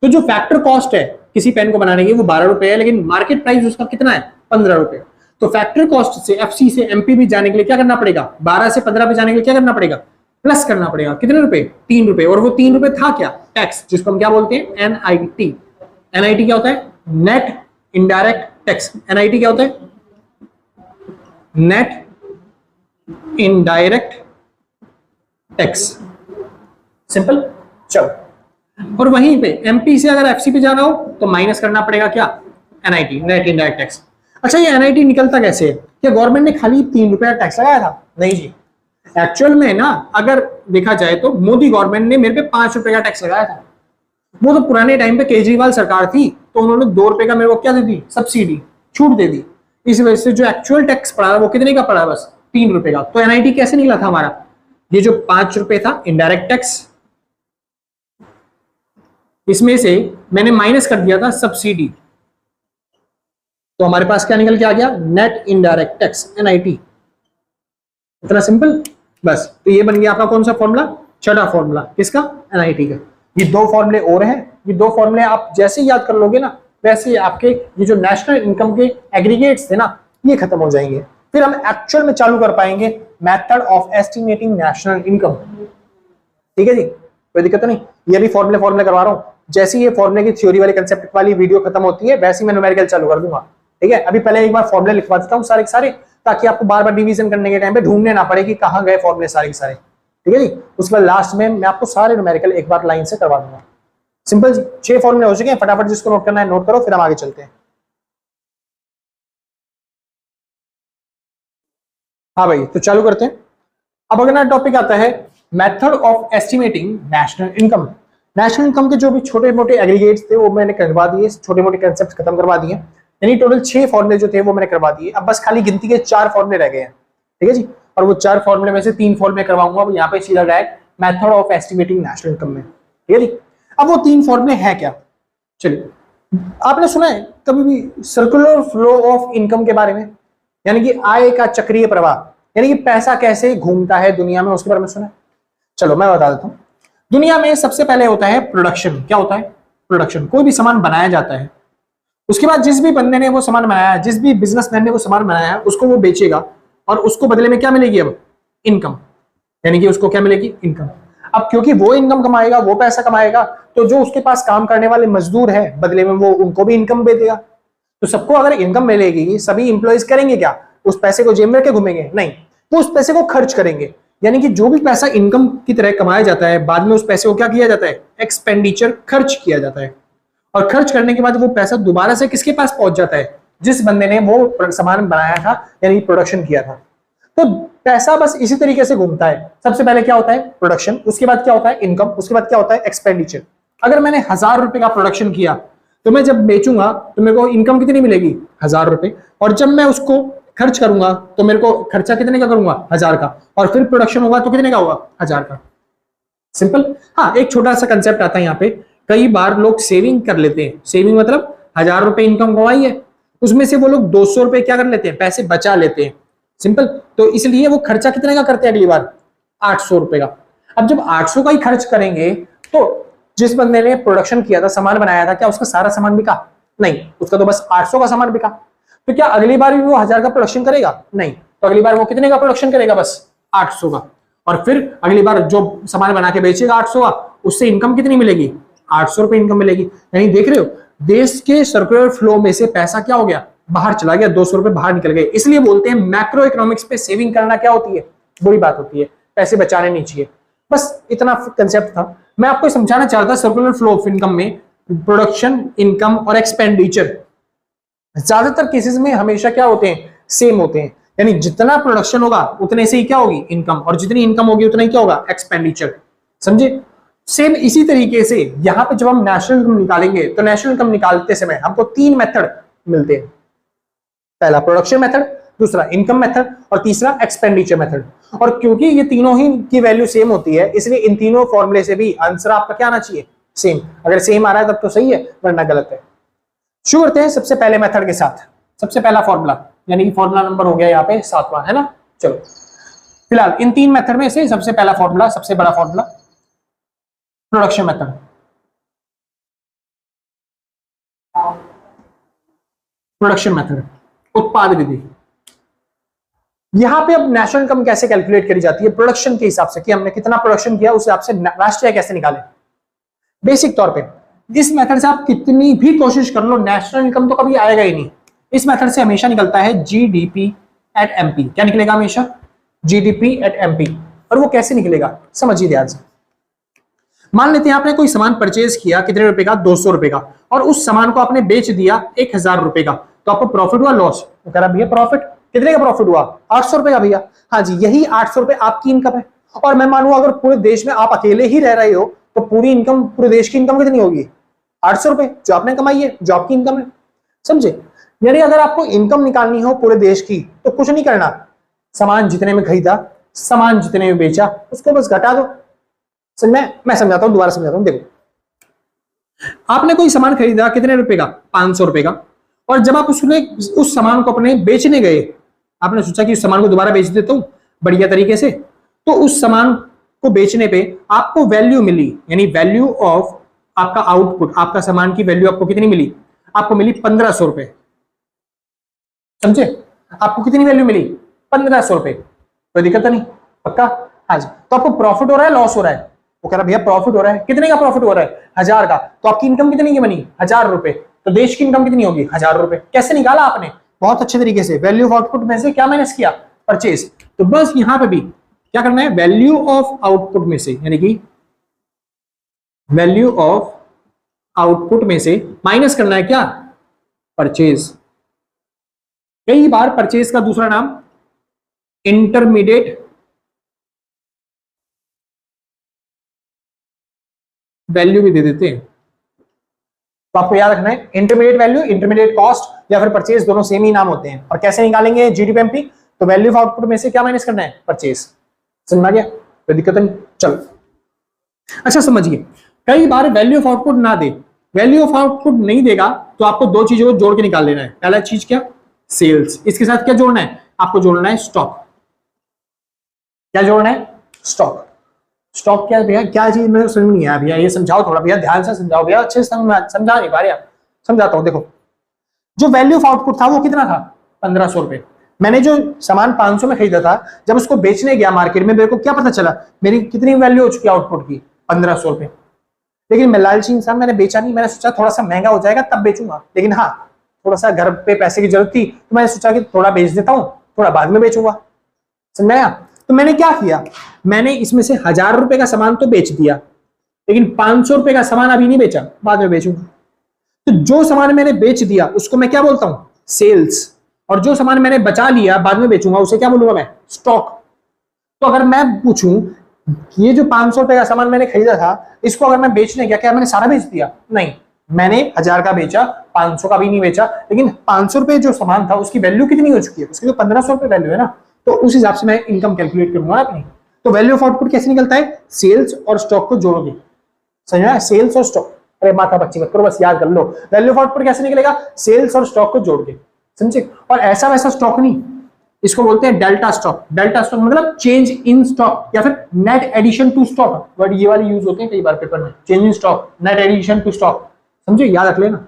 तो जो फैक्टर कॉस्ट है किसी पेन को बनाने की वो 12 रुपए है, लेकिन मार्केट प्राइस उसका कितना है? 15 रुपए। तो फैक्टर कॉस्ट से एफसी से एमपी भी जाने के लिए क्या करना पड़ेगा? 12 से 15 पे जाने के लिए क्या करना पड़ेगा? प्लस करना पड़ेगा। कितने रुपए? 3 रुपए। और वो 3 रुपए था क्या? टैक्स, जिसको हम क्या बोलते हैं? एनआईटी। एनआईटी क्या होता है? Net indirect tax. एनआईटी क्या होता है? Net indirect tax. सिंपल। चलो, और वहीं पे एमपी से अगर एफसी पे जाना हो तो माइनस करना पड़ेगा क्या? NIT, net indirect tax. अच्छा, ये एनआईटी निकलता कैसे है? क्या गवर्नमेंट ने खाली 3 रुपए का टैक्स लगाया था? नहीं जी, एक्चुअल में ना अगर देखा जाए तो मोदी गवर्नमेंट ने मेरे पे 5 रुपए का टैक्स लगाया था। वो तो पुराने टाइम पे केजरीवाल सरकार थी तो उन्होंने 2 रुपए का मेरे को क्या दे दी? सब्सिडी, छूट दे दी। इस वजह से जो एक्चुअल टैक्स पड़ा वो कितने का पड़ा? बस 3 रुपए का। तो एनआईटी कैसे निकला था हमारा? ये जो 5 रुपए था इनडायरेक्ट टैक्स, इसमें से मैंने माइनस कर दिया था सब्सिडी, तो हमारे पास क्या निकल के आ गया? Net indirect tax, NIT. इतना सिंपल बस। तो ये बन गया आपका कौन सा फॉर्मूला? छठा फॉर्मूला। किसका? एनआईटी का। ये 2 फॉर्मूले और हैं, ये 2 फॉर्मूले आप जैसे ही याद कर लोगे ना वैसे आपके ये जो नेशनल इनकम के एग्रीगेट्स थे ना ये खत्म हो जाएंगे। फिर हम एक्चुअल में चालू कर पाएंगे method of estimating national income. ठीक है जी, कोई दिक्कत नहीं। ये भी फॉर्मूले करवा रहा हूं। जैसे ये फॉर्मूले की थ्योरी वाली कंसेप्ट वाली वीडियो खत्म होती है वैसे ही मैं न्यूमेरिकल चालू कर दूंगा। ठीक है, अभी पहले एक बार फॉर्मूले लिखवा देता हूं सारे के सारे, ताकि आपको बार बार डिवीजन करने के टाइम पे ढूंढने ना पड़े कि कहां गए फॉर्मूले सारे के सारे। ठीक है जी, उसके बाद लास्ट में मैं आपको सारे न्यूमेरिकल एक बार लाइन से करवा दूंगा। सिंपल जी, 6 फॉर्मूले हो चुके हैं। फटाफट जिसको नोट करना है नोट करो, फिर हम आगे चलते हैं। हाँ भाई, तो चालू करते हैं। अब अगला टॉपिक आता है method of estimating national income. National income के जो भी छोटे मोटे एग्रीगेट्स थे वो मैंने करवा दिए, छोटे मोटे कंसेप्ट खत्म करवा दिए, यानी टोटल 6 फॉर्मूले जो थे वो मैंने करवा दिए। अब बस खाली गिनती के 4 फॉर्मूले रह गए हैं। ठीक है जी, और वो 4 फॉर्मूले में से 3 फॉर्मूले करवाऊंगा यहाँ पे सीधा direct method of estimating national income में। ठीक है जी, अब वो 3 फॉर्मूले हैं क्या? चलिए, आपने सुना है कभी भी सर्कुलर फ्लो ऑफ इनकम के बारे में, यानी कि आय का चक्रीय प्रवाह, यानी कि पैसा कैसे घूमता है दुनिया में, उसके बारे में सुना है? चलो मैं बता देता हूं। दुनिया में सबसे पहले होता है प्रोडक्शन। क्या होता है? प्रोडक्शन। कोई भी सामान बनाया जाता है, उसके बाद जिस भी बंदे ने वो सामान बनाया, जिस भी बिजनेसमैन ने वो सामान बनाया उसको वो बेचेगा और उसको बदले में क्या मिलेगी? अब इनकम, यानी कि उसको क्या मिलेगी? इनकम। अब क्योंकि वो इनकम कमाएगा, वो पैसा कमाएगा, तो जो उसके पास काम करने वाले मजदूर हैं बदले में वो उनको भी इनकम दे देगा। तो सबको अगर इनकम मिलेगी, सभी इंप्लॉइज करेंगे क्या? उस पैसे को जेब में रखे घूमेंगे? नहीं, वो उस पैसे को खर्च करेंगे। यानी कि जो भी पैसा इनकम की तरह कमाया जाता है बाद में उस पैसे को क्या किया जाता है? एक्सपेंडिचर, खर्च किया जाता है। और खर्च करने के बाद वो पैसा दोबारा से किसके पास पहुंच जाता है? जिस बंदे ने वो सामान बनाया था, यानी प्रोडक्शन किया था। तो पैसा बस इसी तरीके से घूमता है। सबसे पहले क्या होता है? प्रोडक्शन, उसके बाद क्या होता है? इनकम, उसके बाद क्या होता है? एक्सपेंडिचर। अगर मैंने 1000 रुपए का प्रोडक्शन किया तो मैं जब बेचूंगा तो मेरे को इनकम कितनी मिलेगी? 1000 रुपए। और जब मैं उसको खर्च करूंगा तो मेरे को खर्चा कितने का करूंगा? 1000 का। और फिर प्रोडक्शन होगा तो कितने का होगा? 1000 का। सिंपल। हाँ, एक छोटा सा कंसेप्ट आता है यहाँ पे। कई बार लोग सेविंग कर लेते हैं। सेविंग मतलब 1000 रुपए इनकम कमाई है, उसमें से वो लोग 200 रुपए क्या कर लेते हैं, पैसे बचा लेते हैं, सिंपल। तो इसलिए वो खर्चा कितने का करते हैं अगली बार, 800 रुपए का। अब जब 800 का ही खर्च करेंगे तो जिस बंदे ने प्रोडक्शन किया था, सामान बनाया था, क्या उसका सारा सामान बिका? नहीं, उसका तो बस 800 का सामान बिका। तो क्या अगली बार भी वो 1000 का प्रोडक्शन करेगा? नहीं। तो अगली बार वो कितने का प्रोडक्शन करेगा? बस 800 का। और फिर अगली बार जो सामान बना के बेचेगा 800 का, उससे इनकम कितनी मिलेगी? 800 रुपए इनकम मिलेगी। यानी देख रहे हो, देश के सर्कुलर फ्लो में से पैसा क्या हो गया, बाहर चला गया, 200 रुपए बाहर निकल गए। इसलिए बोलते हैं मैक्रो इकोनॉमिक्स पे सेविंग करना क्या होती है, बुरी बात होती है, पैसे बचाने नहीं चाहिए। बस इतना कंसेप्ट था, मैं आपको समझाना चाहता था। सर्कुलर फ्लो ऑफ इनकम में प्रोडक्शन, इनकम और एक्सपेंडिचर ज्यादातर केसेस में हमेशा क्या होते हैं, सेम होते हैं। यानी जितना प्रोडक्शन होगा उतने से ही क्या होगी, इनकम, और जितनी इनकम होगी उतना ही क्या होगा, एक्सपेंडिचर। समझे? सेम इसी तरीके से यहां पे जब हम नेशनल इनकम निकालेंगे तो नेशनल इनकम निकालते समय हमको 3 मेथड मिलते हैं। पहला प्रोडक्शन मेथड, दूसरा इनकम मेथड और तीसरा एक्सपेंडिचर मेथड। और क्योंकि ये तीनों ही की वैल्यू सेम होती है, इसलिए इन तीनों फॉर्मूले से भी आंसर आपका क्या आना चाहिए, सेम। अगर सेम आ रहा है तब तो सही है, वरना गलत है। शुरू करते हैं सबसे पहले मेथड के साथ। सबसे पहला फॉर्मूला, यानी कि फॉर्मूला नंबर हो गया यहाँ पे 7वां, है ना। चलो, फिलहाल इन 3 मेथड में से सबसे पहला फॉर्मूला, सबसे बड़ा formula, production method. Production method, उत्पाद विधि। यहां पे अब नेशनल इनकम कैसे कैलकुलेट करी जाती है, प्रोडक्शन के हिसाब से, कि हमने कितना प्रोडक्शन किया उस हिसाब से राष्ट्रीय कैसे निकाले। बेसिक तौर पे इस मेथड से आप कितनी भी कोशिश कर लो, नेशनल इनकम तो कभी आएगा ही नहीं। इस मेथड से हमेशा निकलता है जीडीपी एट एमपी। क्या निकलेगा हमेशा? GDP at MP. और वो कैसे निकलेगा, समझिए ध्यान से। मान लेते हैं आपने कोई सामान परचेज किया, कितने रुपए का, 200 रुपए का, और उस सामान को आपने बेच दिया 1000 रुपए का, तो आपको प्रॉफिट हुआ, लॉस? तो कह रहा भैया प्रॉफिट, कितने का प्रॉफिट हुआ, 800 रुपए का। भैया हाँ जी, यही 800 रुपए आपकी इनकम है। और मैं मानूं अगर पूरे देश में आप अकेले ही रह रहे हो तो पूरी इनकम, पूरे देश की इनकम कितनी होगी, 800 रुपए, जो आपने कमाई है, जो आपकी इनकम है। समझे? यानी अगर आपको इनकम निकालनी हो पूरे देश की तो कुछ नहीं करना, सामान जितने में खरीदा, सामान जितने में बेचा, उसको बस घटा दो। समझ में? मैं समझाता हूं, दोबारा समझाता हूं। देखो, आपने कोई सामान खरीदा कितने रुपए का, 500 रुपए का, और जब आप उस सामान को अपने बेचने गए, आपने सोचा कि उस सामान को दोबारा बेच देता हूं बढ़िया तरीके से, तो उस सामान को बेचने पे आपको वैल्यू मिली, यानी वैल्यू ऑफ आपका आउटपुट, आपका सामान की वैल्यू आपको कितनी मिली, आपको मिली 1500 रुपए। समझे? आपको कितनी वैल्यू मिली, 1500 रुपए। कोई दिक्कत नहीं, पक्का? हाँ जी। तो आपको प्रॉफिट हो रहा है, लॉस हो रहा है? वो कह रहा भैया प्रॉफिट हो रहा है। कितने का प्रॉफिट हो रहा है, 1000 का। तो आपकी इनकम कितनी की बनी, 1000 रुपए। तो देश की इनकम कितनी होगी, 1000 रुपए। कैसे निकाला आपने, बहुत अच्छे तरीके से। वैल्यू ऑफ आउटपुट में से क्या माइनस किया, परचेज। तो बस यहां पे भी क्या करना है, वैल्यू ऑफ आउटपुट में से, यानी कि वैल्यू ऑफ आउटपुट में से माइनस करना है क्या, परचेज। कई बार परचेज का दूसरा नाम इंटरमीडिएट वैल्यू भी दे देते हैं। तो आपको याद रखना है, इंटरमीडिएट वैल्यू, इंटरमीडिएट कॉस्ट या फिर परचेज, दोनों सेम ही नाम होते हैं। और कैसे निकालेंगे जीडीपी एमपी, तो वैल्यू ऑफ आउटपुट में से क्या माइनस करना है, परचेज। समझ में आ गया? कोई दिक्कत नहीं। चलो, अच्छा समझिए, कई बार वैल्यू ऑफ आउटपुट ना दे, वैल्यू ऑफ आउटपुट नहीं देगा तो आपको दो चीजों को जोड़ के निकाल लेना है। पहला चीज क्या, सेल्स। इसके साथ क्या जोड़ना है, आपको जोड़ना है स्टॉक। क्या जोड़ना है, स्टॉक। स्टॉक क्या है भैया, क्या चीज, मेरे समझ नहीं आया भैया, ये समझाओ थोड़ा भैया, ध्यान से समझाओ भैया, अच्छे से समझा नहीं पा रहे आप। समझाता हूं। देखो, जो वैल्यू ऑफ आउटपुट था वो कितना था, 1500 रुपए। मैंने जो सामान 500 में खरीदा था, जब उसको बेचने गया मार्केट में, मेरे को क्या पता चला मेरी कितनी वैल्यू हो चुकी है आउटपुट की, 1500 रुपए। लेकिन मैं लालची इंसान, मैंने बेचा नहीं, मैंने सोचा थोड़ा सा महंगा हो जाएगा तब बेचूंगा। लेकिन हाँ, थोड़ा सा घर पे पैसे की जरूरत थी तो मैंने सोचा कि थोड़ा बेच देता हूँ, थोड़ा बाद में बेचूंगा। समझ आया? तो मैंने क्या किया, मैंने इसमें से 1000 रुपए का सामान तो बेच दिया, लेकिन 500 रुपए का सामान अभी नहीं बेचा, बाद में बेचूंगा। तो जो सामान मैंने बेच दिया उसको मैं क्या बोलता हूं, सेल्स। और जो सामान मैंने बचा लिया बाद में बेचूंगा उसे क्या बोलूंगा मैं, स्टॉक। तो अगर मैं पूछूं ये जो 500 रुपए का सामान मैंने खरीदा था, इसको अगर मैं बेचने गया, क्या मैंने सारा बेच दिया? नहीं, मैंने 1000 का बेचा, 500 का भी नहीं बेचा। लेकिन 500 रुपए जो सामान था उसकी वैल्यू कितनी हो चुकी है, उसकी तो 1500 रुपए वैल्यू है ना। तो उस हिसाब से मैं इनकम कैलकुलेट करूंगा अपनी। तो वैल्यू ऑफ आउटपुट कैसे निकलता है, सेल्स और स्टॉक को जोड़ोगे। समझ में? सेल्स और स्टॉक, अरे माथा बच्ची मत करो, बस याद कर लो। वैल्यू ऑफ आउटपुट कैसे निकलेगा, सेल्स और स्टॉक को जोड़ के। समझे। और ऐसा वैसा स्टॉक नहीं, इसको बोलते हैं डेल्टा स्टॉक। डेल्टा स्टॉक मतलब चेंज इन स्टॉक या फिर net addition to stock, word ये वाले यूज होते हैं कई बार पेपर में। Change in stock, net addition to stock, समझे, याद रख लेना।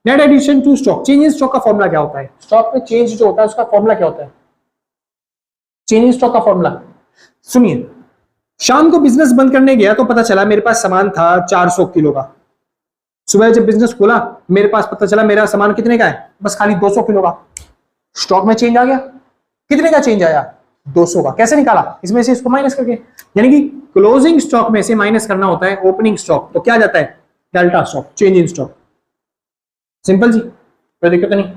Net addition to stock, change in stock का फॉर्मूला क्या होता है, स्टॉक में चेंज जो होता है उसका फॉर्मूला क्या होता है, चेंज इन स्टॉक का फॉर्मूला सुनिए। शाम को बिजनेस बंद करने गया तो पता चला मेरे पास सामान था 400 किलो का। सुबह जब बिजनेस खोला मेरे पास पता चला मेरा सामान कितने का है, बस खाली 200 किलो का। स्टॉक में चेंज आ गया, कितने का चेंज आया, 200 का। कैसे निकाला, इसमें से इसको माइनस करके, यानी कि क्लोजिंग स्टॉक में से माइनस करना होता है ओपनिंग स्टॉक, तो क्या जाता है delta stock, change in stock. Simple जी, कोई दिक्कत नहीं।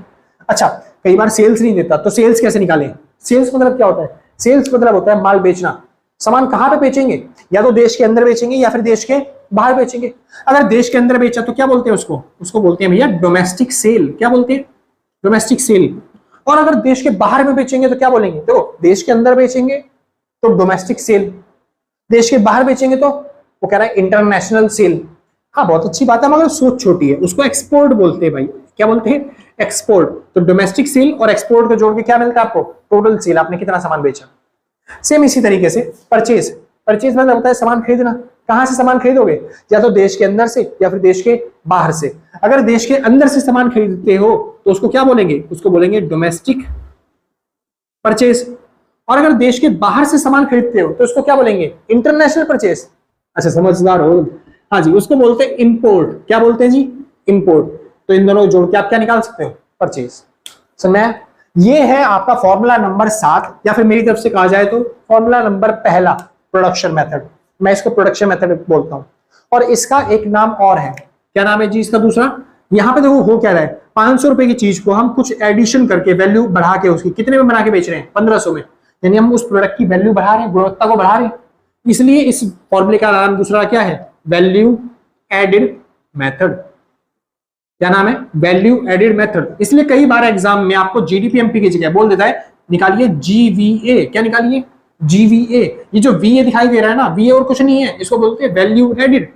अच्छा, कई बार सेल्स नहीं देता तो सेल्स कैसे निकालें, सेल्स मतलब क्या होता है, सेल्स मतलब होता है माल बेचना। सामान कहां पे बेचेंगे, या तो देश के अंदर बेचेंगे या फिर देश के बाहर बेचेंगे। अगर देश के अंदर बेचा तो क्या बोलते हैं उसको, उसको बोलते हैं भैया डोमेस्टिक सेल। क्या बोलते हैं, डोमेस्टिक सेल। और अगर देश के बाहर में बेचेंगे तो क्या बोलेंगे, तो देश के अंदर बेचेंगे तो डोमेस्टिक सेल, देश के बाहर बेचेंगे तो वो कह रहा है इंटरनेशनल सेल। हाँ बहुत अच्छी बात है मगर सोच छोटी है, उसको एक्सपोर्ट बोलते हैं भाई। क्या बोलते हैं, एक्सपोर्ट। तो डोमेस्टिक सेल और एक्सपोर्ट को जोड़ के क्या मिलता है आपको, टोटल सेल, आपने कितना सामान बेचा। सेम इसी तरीके से परचेज, परचेज मतलब होता है सामान खरीदना। कहां से सामान खरीदोगे, या तो देश के अंदर से या फिर देश के बाहर से। अगर देश के अंदर से सामान खरीदते हो तो उसको क्या बोलेंगे, उसको बोलेंगे डोमेस्टिक परचेज। और अगर देश के बाहर से सामान खरीदते हो तो उसको क्या बोलेंगे, इंटरनेशनल परचेज। अच्छा समझदार हो, हाँ जी, उसको बोलते हैं इंपोर्ट। क्या बोलते हैं जी, इंपोर्ट। तो इन दोनों को जोड़ के आप क्या निकाल सकते हो, परचेज। समझ, ये है आपका फॉर्मूला नंबर 7, या फिर मेरी तरफ से कहा जाए तो फॉर्मूला नंबर पहला, प्रोडक्शन मेथड। मैं इसको प्रोडक्शन मेथड बोलता हूं। और इसका एक नाम और है, क्या नाम है जी इसका दूसरा। यहां पे देखो हो क्या रहा है, 500 रुपए की चीज को हम कुछ एडिशन करके वैल्यू बढ़ा के उसकी कितने में बना के बेच रहे हैं, 1500 में। यानी हम उस प्रोडक्ट की वैल्यू बढ़ा रहे हैं, गुणवत्ता को बढ़ा रहे हैं। इसलिए इस फॉर्मूले का नाम दूसरा क्या है, वैल्यू एडेड मेथड। क्या नाम है, वैल्यू एडेड मेथड। इसलिए कई बार एग्जाम में आपको जीडीपीएमपी की जगह बोल देता है निकालिए जीवीए। क्या निकालिए, जीवीए। ये जो वीए दिखाई दे रहा है ना, वीए और कुछ नहीं है, इसको बोलते हैं वैल्यू एडेड।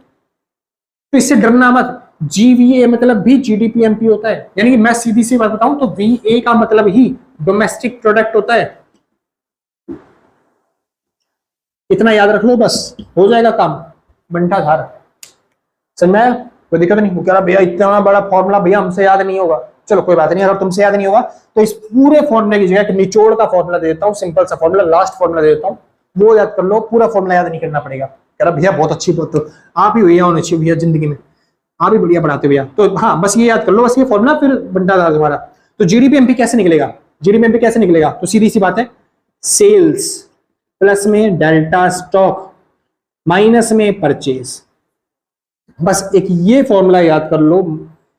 तो इससे डरना मत, जीवीए मतलब भी जीडीपीएमपी होता है। यानी कि मैं सीधी सी बात बताऊं तो वीए का मतलब ही डोमेस्टिक प्रोडक्ट होता है। इतना याद रख लो बस, हो जाएगा काम, बंटा धार। समझ में आया, कोई दिक्कत नहीं। वो कह रहा भैया इतना बड़ा फॉर्मूला भैया हमसे याद नहीं होगा। चलो कोई बात नहीं, अगर तुमसे याद नहीं होगा तो इस पूरे फॉर्मूले की जगह निचोड़ का फॉर्मूला दे देता हूँ, सिंपल सा फॉर्मूला, लास्ट फॉर्मूला दे देता हूँ, वो याद कर लो। पूरा फॉर्मूला याद नहीं करना पड़ेगा। कह रहा भैया बहुत अच्छी बात, तो आप ही भैया होने चाहिए भैया जिंदगी में, आप ही बढ़िया पढ़ाते भैया। तो हाँ बस ये याद कर लो, बस ये फॉर्मूला, फिर बंटा था तुम्हारा। तो जीडीपीएमपी कैसे निकलेगा, जीडीपीएमपी कैसे निकलेगा, तो सीधी सी बात है, सेल्स प्लस में डेल्टा स्टॉक माइनस में परचेज। बस एक ये फॉर्मूला याद कर लो,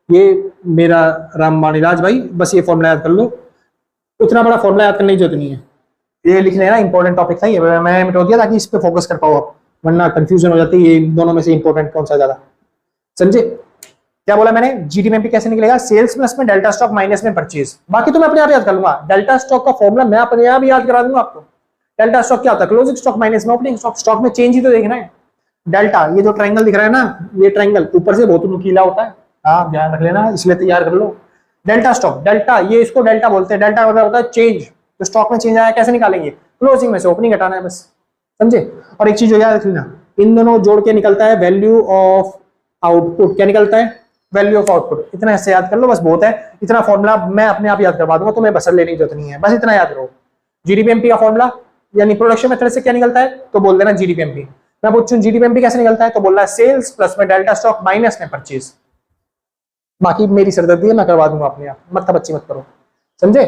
ये मेरा रामबाण इलाज भाई, बस ये फॉर्मूला याद कर लो। उतना बड़ा फॉर्मूला याद करने की जरूरत नहीं है, ये लिख लेना, इंपॉर्टेंट टॉपिक था ये, मैं मिटा दिया ताकि इस पे फोकस कर पाओ आप, वरना कंफ्यूजन हो जाती है ये दोनों में से इंपॉर्टेंट कौन सा ज्यादा। समझे क्या बोला मैंने, जीडीपीएमपी कैसे निकलेगा, सेल्स प्लस में डेल्टा स्टॉक माइनस में परचेज। बाकी तो मैं अपने आप याद कर लूंगा, डेल्टा स्टॉक का फॉर्मूला मैं अपने आप याद करा दूंगा आपको। डेल्टा स्टॉक क्या होता है, क्लोजिंग स्टॉक माइनस में ओपनिंग स्टॉक। स्टॉक में चेंज ही तो देखना है। डेल्टा, ये जो ट्रायंगल दिख रहा है ना, ये ट्रायंगल ऊपर से बहुत नुकीला होता है, आप ध्यान रख लेना, इसलिए तैयार कर लो। डेल्टा स्टॉक, डेल्टा ये इसको डेल्टा बोलते हैं। डेल्टा मतलब होता है चेंज, तो स्टॉक में चेंज आया कैसे निकालेंगे, क्लोजिंग में से ओपनिंग हटाना है बस। समझे। और एक चीज याद रख लेना, इन दोनों जोड़ के निकलता है वैल्यू ऑफ आउटपुट। क्या निकलता है, वैल्यू ऑफ आउटपुट। इतना ऐसे याद कर लो बस, बहुत है। इतना फॉर्मूला मैं अपने आप याद करवा दूंगा, तुम्हें बसर लेने की जरूरत नहीं है, बस इतना याद रहो। जीडीपीएमपी का फॉर्मूला यानी प्रोडक्शन मेथड से क्या निकलता है, तो बोल देना जीडीपीएमपी। मैं पूछूं जीडीपीएमपी कैसे निकलता है, तो बोल रहा है सेल्स प्लस में डेल्टा स्टॉक माइनस में परचेज। बाकी मेरी सरदर्दी है, मैं करवा दूंगा अपने आप, मत बच्ची मत करो। समझे,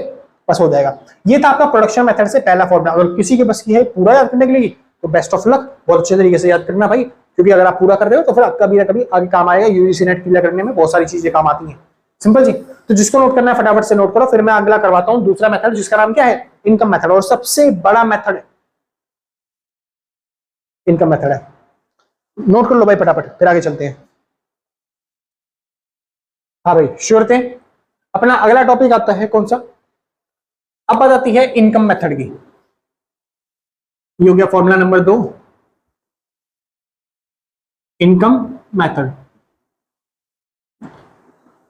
बस हो जाएगा। ये था आपका प्रोडक्शन मेथड से पहला फॉर्मूला। अगर किसी के बस की है पूरा याद करने के लिए तो बेस्ट ऑफ लक, बहुत अच्छे तरीके से याद करना भाई, क्योंकि अगर आप पूरा कर रहे हो तो फिर कभी ना कभी आगे काम आएगा। यूजीसी नेट क्लियर करने में बहुत सारी चीजें काम आती हैं। सिंपल जी। तो जिसको नोट करना है फटाफट से नोट करो, फिर मैं अगला करवाता हूं दूसरा मेथड, जिसका नाम क्या है, इनकम मेथड। और सबसे बड़ा मेथड इनकम मेथड है। नोट कर लो भाई फटाफट, फिर आगे चलते हैं। हाँ भाई श्योर थे। अपना अगला टॉपिक आता है कौन सा, अब बात आती है इनकम मेथड की। ये हो गया फॉर्मूला नंबर 2, इनकम मेथड।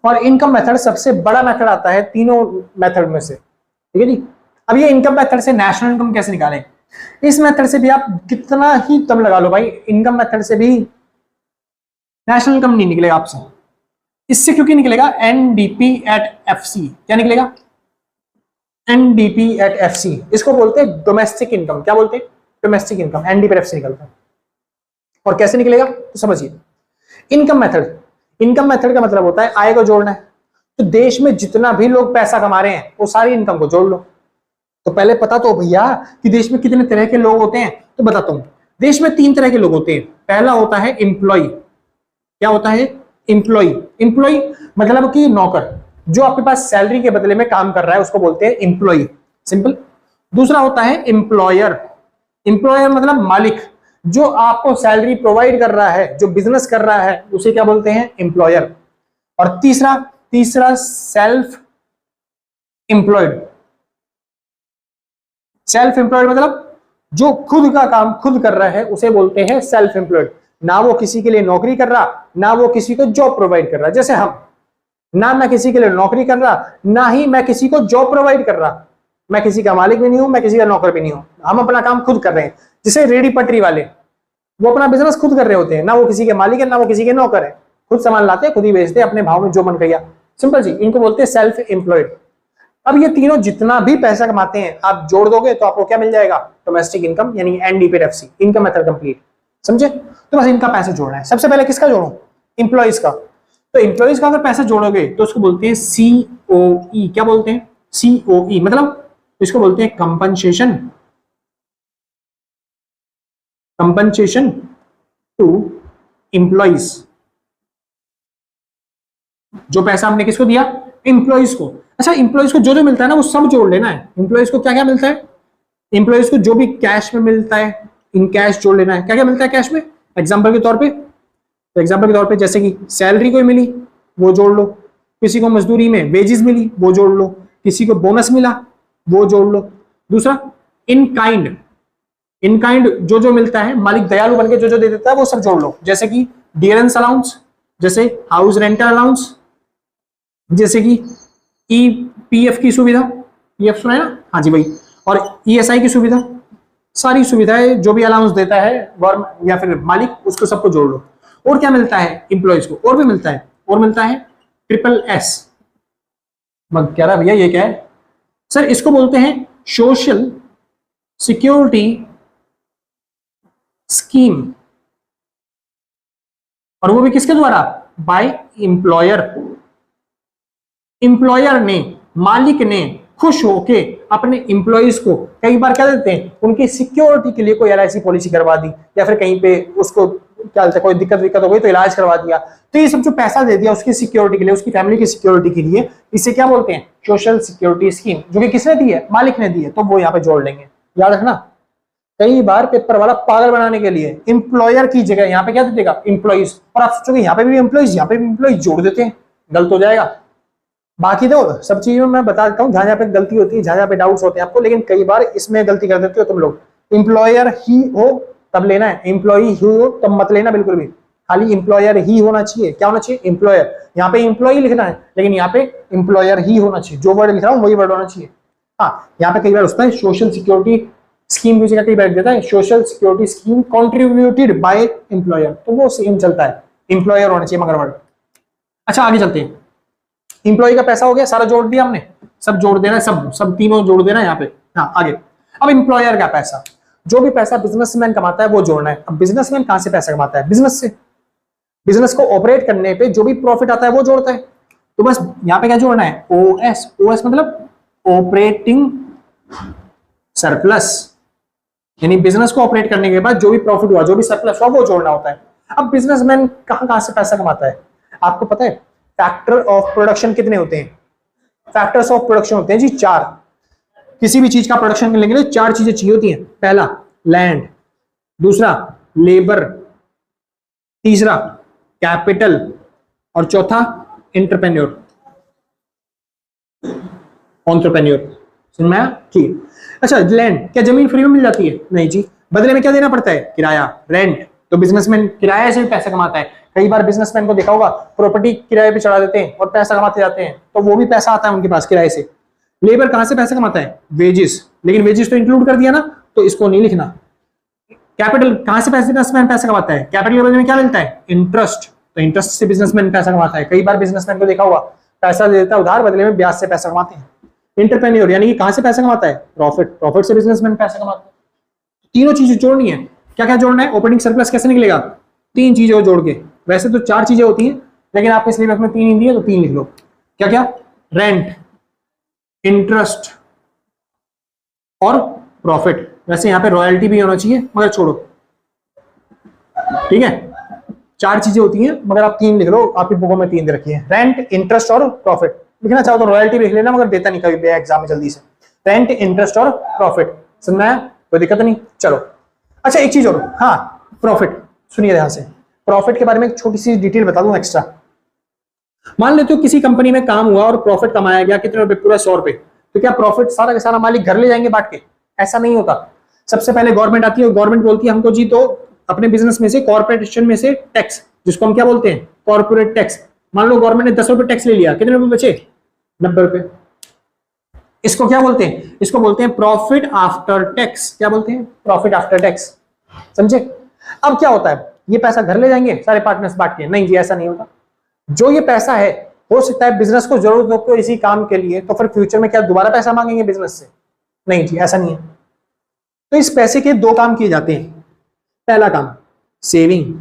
और इनकम मेथड सबसे बड़ा मेथड आता है तीनों मेथड में से, ठीक है जी। अब ये इनकम मेथड से नेशनल इनकम कैसे निकालें? इस मेथड से भी आप कितना ही दम लगा लो भाई, इनकम मेथड से भी नेशनल इनकम नहीं निकलेगा आपसे। इससे क्योंकि निकलेगा एनडीपी एट एफसी। क्या निकलेगा? NDP at FC. इसको बोलते हैं डोमेस्टिक इनकम। क्या बोलते हैं? Domestic income. NDP at FC निकलता है। और कैसे निकलेगा तो समझिए। इनकम मेथड, इनकम मेथड का मतलब होता है आय को जोड़ना है। तो देश में जितना भी लोग पैसा कमा रहे हैं वो सारी इनकम को जोड़ लो। तो पहले पता तो भैया कि देश में कितने तरह के लोग होते हैं, तो बताता हूं। देश में 3 तरह के लोग होते हैं। पहला होता है एम्प्लॉय। क्या होता है? एम्प्लॉय। एम्प्लॉय मतलब कि नौकर, जो आपके पास सैलरी के बदले में काम कर रहा है उसको बोलते हैं एम्प्लॉय, सिंपल। दूसरा होता है एम्प्लॉयर। एम्प्लॉयर मतलब मालिक, जो आपको सैलरी प्रोवाइड कर रहा है, जो बिजनेस कर रहा है, उसे क्या बोलते हैं? एम्प्लॉयर। और तीसरा सेल्फ एम्प्लॉयड। सेल्फ एम्प्लॉयड मतलब जो खुद का काम खुद कर रहा है उसे बोलते हैं सेल्फ एम्प्लॉयड। ना वो किसी के लिए नौकरी कर रहा, ना वो किसी को जॉब प्रोवाइड कर रहा। जैसे हम, ना मैं किसी के लिए नौकरी कर रहा, ना ही मैं किसी को जॉब प्रोवाइड कर रहा। मैं किसी का मालिक भी नहीं हूं, मैं किसी का नौकर भी नहीं हूं। हम अपना काम खुद कर रहे हैं। जैसे रेडी पटरी वाले, वो अपना बिजनेस खुद कर रहे होते हैं, ना वो किसी के मालिक है, ना वो किसी के नौकर है। खुद सामान लाते हैं, खुद ही बेचते हैं, अपने भाव में जो मन किया। सिंपल जी, इनको बोलते हैं सेल्फ एम्प्लॉयड। अब ये तीनों जितना भी पैसा कमाते हैं आप जोड़ दोगे तो आपको क्या मिल जाएगा? डोमेस्टिक इनकम, यानी NDP at FC. Income method complete, समझे? तो बस इनका पैसा जोड़ना है। सबसे पहले किसका जोड़ो? एम्प्लॉइज का। तो एम्प्लॉइज का अगर पैसा जोड़ोगे तो उसको बोलते हैं सीओई। क्या बोलते हैं? सीओई मतलब इसको बोलते हैं कंपनसेशन, कंपनसेशन टू एम्प्लॉइज। जो पैसा हमने किसको दिया? एम्प्लॉइज को। अच्छा, एम्प्लॉइज को जो जो मिलता है ना वो सब जोड़ लेना है। एम्प्लॉइज को क्या क्या मिलता है? एम्प्लॉइज को जो भी कैश में मिलता है, इन कैश जोड़ लेना है। क्या क्या मिलता है कैश में? एग्जांपल के तौर पे, तो एग्जांपल के तौर पे जैसे कि सैलरी कोई मिली वो जोड़ लो, किसी को मजदूरी में वेजेस मिली वो जोड़ लो, किसी को बोनस मिला वो जोड़ लो। दूसरा इन काइंड, इन काइंड जो जो मिलता है, मालिक दयालु बनके जो जो दे देता है वो सब जोड़ लो। जैसे कि डियरेंस अलाउंस, जैसे हाउस रेंटल अलाउंस, जैसे कि ईपीएफ की सुविधा, पीएफ सुना है ना? हाँ जी भाई। और ईएसआई की सुविधा, सारी सुविधाएं जो भी अलाउंस देता है गवर्नमेंट या फिर मालिक, उसको सबको जोड़ लो। और क्या मिलता है एम्प्लॉइज को? और भी मिलता है, और मिलता है ट्रिपल एस। मैं कह रहा भैया ये क्या है सर? इसको बोलते हैं सोशल सिक्योरिटी स्कीम। और वो भी किसके द्वारा? By employer. एम्प्लॉयर ने, मालिक ने खुश होके अपने एम्प्लॉइज को कई बार क्या देते हैं? उनकी सिक्योरिटी के लिए कोई एलआईसी पॉलिसी करवा दी, या फिर कहीं पे उसको क्या बोलते हैं, कोई दिक्कत हो गई तो इलाज करवा दिया। तो ये सब जो पैसा दे दिया उसकी सिक्योरिटी के लिए, उसकी फैमिली की सिक्योरिटी के लिए, इसे क्या बोलते हैं? Social security scheme. जो कि किसने दी है? मालिक ने दी है। तो वो यहाँ पे जोड़ लेंगे, याद रखना। कई बार पेपर वाला पागल बनाने के लिए एम्प्लॉयर की जगह यहाँ पे क्या दे देगा? एम्प्लॉइज। और आप सोचोगे यहाँ पे भी एम्प्लॉइज, यहाँ पे भी एम्प्लॉइज, जोड़ देते हैं, गलत हो जाएगा। बाकी तो सब चीजों में मैं बता देता हूँ जहां पे गलती होती है, जहां पे डाउट्स होते हैं आपको, लेकिन कई बार इसमें गलती कर देते हो तुम लोग। एम्प्लॉयर ही हो तब लेना है, एम्प्लॉय ही हो तब मत लेना बिल्कुल भी। खाली एम्प्लॉयर ही होना चाहिए। क्या होना चाहिए? एम्प्लॉयर। यहाँ पे एम्प्लॉय लिखना है, लेकिन यहाँ पे एम्प्लॉयर ही होना चाहिए। जो वर्ड लिख रहा हूँ वही वर्ड होना चाहिए। हाँ, यहाँ पे कई बार होता है सोशल सिक्योरिटी स्कीम की जगह कई बार देता है social security scheme contributed by employer, तो वो सेम चलता है, एम्प्लॉयर होना चाहिए मगर वर्ड। अच्छा आगे चलते हैं। एम्प्लॉय का पैसा हो गया, सारा जोड़ दिया हमने, सब जोड़ देना है, सब तीनों जोड़ देना है यहाँ पे। हाँ आगे। अब एम्प्लॉयर का पैसा, जो भी पैसा बिजनेसमैन कमाता है वो जोड़ना है। अब बिजनेसमैन कहां से पैसा कमाता है? बिजनेस से। बिजनेस को ऑपरेट करने पे जो भी प्रॉफिट आता है वो जोड़ता है। तो बस यहाँ पे क्या जोड़ना है? ओएस। ओएस मतलब ऑपरेटिंग सरप्लस, यानी बिजनेस को ऑपरेट करने के बाद जो भी प्रॉफिट हुआ, जो भी सरप्लस हुआ वो जोड़ना होता है। अब बिजनेसमैन कहां से पैसा कमाता है आपको पता है? फैक्टर ऑफ प्रोडक्शन कितने होते हैं? फैक्टर्स ऑफ प्रोडक्शन होते हैं जी 4। किसी भी चीज का प्रोडक्शन करने के लिए 4 चीजें चाहिए होती हैं। पहला लैंड, दूसरा लेबर, तीसरा कैपिटल, और चौथा एंटरप्रेन्योर, एंटरप्रेन्योर। समझ में आया? ठीक। अच्छा, लैंड, क्या जमीन फ्री में मिल जाती है? नहीं जी, बदले में क्या देना पड़ता है? किराया, रेंट। तो बिजनेसमैन किराए से भी पैसा कमाता है। कई बार बिजनेसमैन को देखा होगा प्रॉपर्टी किराए पे चढ़ा देते हैं और पैसा कमाते जाते हैं, तो वो भी पैसा आता है उनके पास किराए से। लेबर कहां से पैसा कमाता है? वेजेस, लेकिन वेजेस तो इंक्लूड कर दिया ना, तो इसको नहीं लिखना। कैपिटल कहां से बिजनेसमैन पैसा कमाता है? कैपिटल के बदले में क्या मिलता है? इंटरेस्ट, तो इंटरेस्ट से बिजनेसमैन पैसा कमाता है। कई बार बिजनेसमैन को देखा होगा पैसा दे देता है उधार, बदले में ब्याज से पैसा कमाते हैं। एंटरप्रेन्योर यानी कि कहां से पैसा कमाता है? प्रॉफिट, प्रॉफिट से बिजनेसमैन पैसा कमाता है। तीनों चीजें जोड़नी है। क्या क्या जोड़ना है? ऑपरेटिंग सरप्लस कैसे निकलेगा? 3 चीजें को जोड़ के, वैसे तो 4 चीजें होती हैं लेकिन आपके सिलेबस में 3 हिंदी है तो 3 लिख लो। क्या क्या? रेंट, इंटरेस्ट और प्रॉफिट। वैसे यहाँ पे रॉयल्टी भी होना चाहिए मगर छोड़ो, ठीक है। 4 चीजें होती हैं मगर आप 3 लिख लो, आपकी बुकों में 3 दे रखी है, रेंट, इंटरेस्ट और प्रॉफिट। लिखना चाहो तो रॉयल्टी भी लिख लेना, मगर देता नहीं कभी एग्जाम में जल्दी से। रेंट, इंटरेस्ट और प्रॉफिट, समझना है? कोई दिक्कत नहीं। चलो अच्छा, एक चीज और, हाँ प्रॉफिट सुनिए ध्यान से। प्रॉफिट के बारे में एक छोटी सी डिटेल बता दूं एक्स्ट्रा। मान लेते हो किसी कंपनी में काम हुआ और प्रॉफिट कमाया गया कितने रुपए? पूरा 100 रुपए। तो क्या प्रॉफिट सारा का सारा मालिक घर ले जाएंगे बांट के? ऐसा नहीं होता। सबसे पहले गवर्नमेंट आती है, गवर्नमेंट बोलती है हमको जी तो अपने बिजनेस में से, कॉर्पोरेशन में से टैक्स, जिसको हम क्या बोलते हैं? Corporate tax. मान लो गवर्नमेंट ने 10 रुपए टैक्स ले लिया, कितने रुपए बचे? 90 रुपए। इसको क्या बोलते हैं? इसको बोलते हैं प्रॉफिट आफ्टर टैक्स। क्या बोलते हैं? Profit after tax. समझे? अब क्या होता है, ये पैसा घर ले जाएंगे सारे पार्टनर्स बांट के? नहीं जी, ऐसा नहीं होता। जो ये पैसा है, हो सकता है बिजनेस को जरूरत हो इसी काम के लिए, तो फिर फ्यूचर में क्या दोबारा पैसा मांगेंगे बिजनेस से? नहीं जी, ऐसा नहीं है। तो इस पैसे के 2 काम किए जाते हैं। पहला काम सेविंग,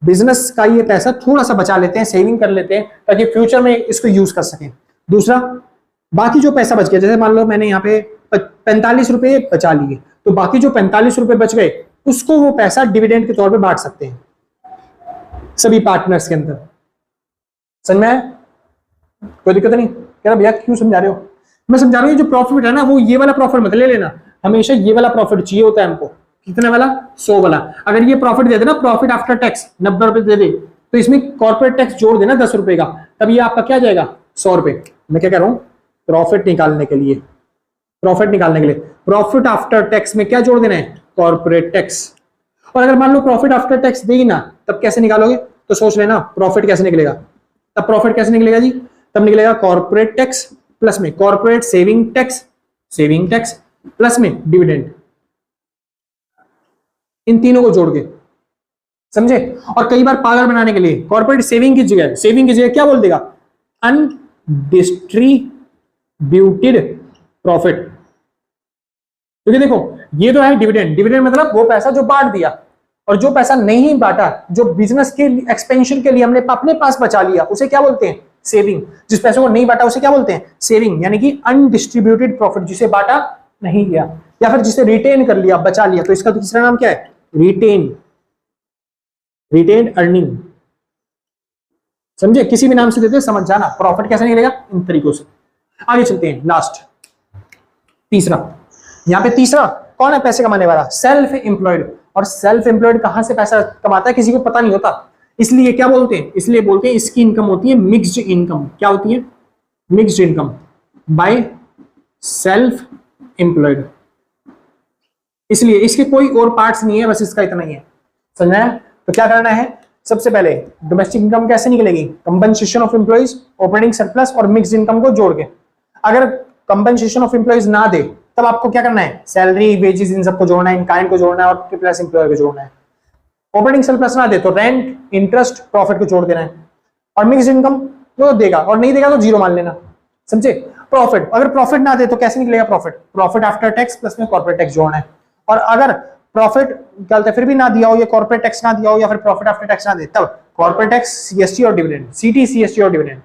बिजनेस का ये पैसा थोड़ा सा बचा लेते हैं, सेविंग कर लेते हैं ताकि फ्यूचर में इसको यूज कर सकें। दूसरा, बाकी जो पैसा बच गया, जैसे मान लो मैंने यहाँ पे 45 रुपए बचा लिए, तो बाकी जो 45 रुपए बच गए उसको वो पैसा डिविडेंड के तौर पे बांट सकते हैं सभी पार्टनर्स के अंदर। समझ में आया? कोई दिक्कत नहीं? कह रहा भैया क्यों समझा रहे हो? मैं समझा रहा हूँ, जो प्रॉफिट है ना, वो ये वाला प्रॉफिट मत ले लेना, हमेशा ये वाला प्रॉफिट चाहिए होता है हमको। कितने वाला? 100 वाला। अगर ये प्रॉफिट दे देना प्रॉफिट आफ्टर टैक्स 90 रुपए दे दे, तो इसमें कॉर्पोरेट टैक्स जोड़ देना 10 रुपए का, तब ये आपका क्या जाएगा? 100 रुपए। मैं क्या कह रहा हूँ, प्रॉफिट निकालने के लिए, प्रॉफिट आफ्टर टैक्स में क्या जोड़ देना है? Corporate tax. और अगर मान लो प्रॉफिट आफ्टर टैक्स देगी ना, तब कैसे निकालोगे? तो सोच लेना प्रॉफिट कैसे निकलेगा। तब प्रॉफिट कैसे निकलेगा जी? तब निकलेगा कॉर्पोरेट टैक्स प्लस में कॉर्पोरेट सेविंग टैक्स प्लस में डिविडेंड, इन तीनों को जोड़ के। समझे? और कई बार पागल बनाने के लिए कॉर्पोरेट सेविंग की जगह क्या बोल देगा? Undistributed profit. क्योंकि देखो ये तो है डिविडेंड मतलब वो पैसा जो बांट दिया, और जो पैसा नहीं बांटा, जो बिजनेस के एक्सपेंशन के लिए हमने अपने पास बचा लिया, उसे क्या बोलते हैं? सेविंग। जिस पैसे को नहीं बांटा उसे क्या बोलते हैं? सेविंग। यानी कि अनडिस्ट्रीब्यूटेड प्रॉफिट, जिसे बांटा नहीं गया या फिर जिसे रिटेन कर लिया, बचा लिया, तो इसका तीसरा नाम क्या है? Retained earning. समझे? किसी भी नाम से देते समझ जाना। प्रॉफिट कैसे निकलेगा? इन तरीकों से। आगे चलते हैं, लास्ट तीसरा। यहां पे तीसरा कौन है पैसे कमाने वाला? Self employed. और सेल्फ एम्प्लॉयड कहां से पैसा कमाता है किसी को पता नहीं होता, इसलिए क्या बोलते हैं? इसलिए बोलते हैं इसकी इनकम होती है मिक्स्ड इनकम। क्या होती है? Mixed income by self employed. इसलिए इसके कोई और पार्ट्स नहीं है, बस इसका इतना ही है। समझना है? तो क्या करना है? सबसे पहले डोमेस्टिक इनकम कैसे निकलेगी? Compensation of employees, operating surplus और मिक्स्ड इनकम को जोड़ के। अगर कंपनसेशन ऑफ एम्प्लॉइज ना दे तब आपको क्या करना है? सैलरी, वेजेस, इन सबको जोड़ना है, इन काइंड को जोड़ना है और प्लस एम्प्लॉयर को जोड़ना है। ऑपरेटिंग सरप्लस ना दे तो रेंट, इंटरेस्ट, प्रॉफिट को जोड़ देना है, और मिक्स्ड इनकम वो देगा, और नहीं देगा तो जीरो मान लेना। समझे? प्रॉफिट, अगर प्रॉफिट ना दे तो कैसे निकलेगा profit? Profit after tax plus में कॉर्पोरेट टैक्स जोड़ना है। और अगर प्रॉफिट निकालते फिर भी ना दिया हो, ये कॉर्पोरेट टैक्स ना दिया हो या फिर प्रॉफिट आफ्टर टैक्स ना दे, तब कॉर्पोरेट टैक्स, सीएसटी और डिविडेंड, सीटी, सीएसटी और डिविडेंड।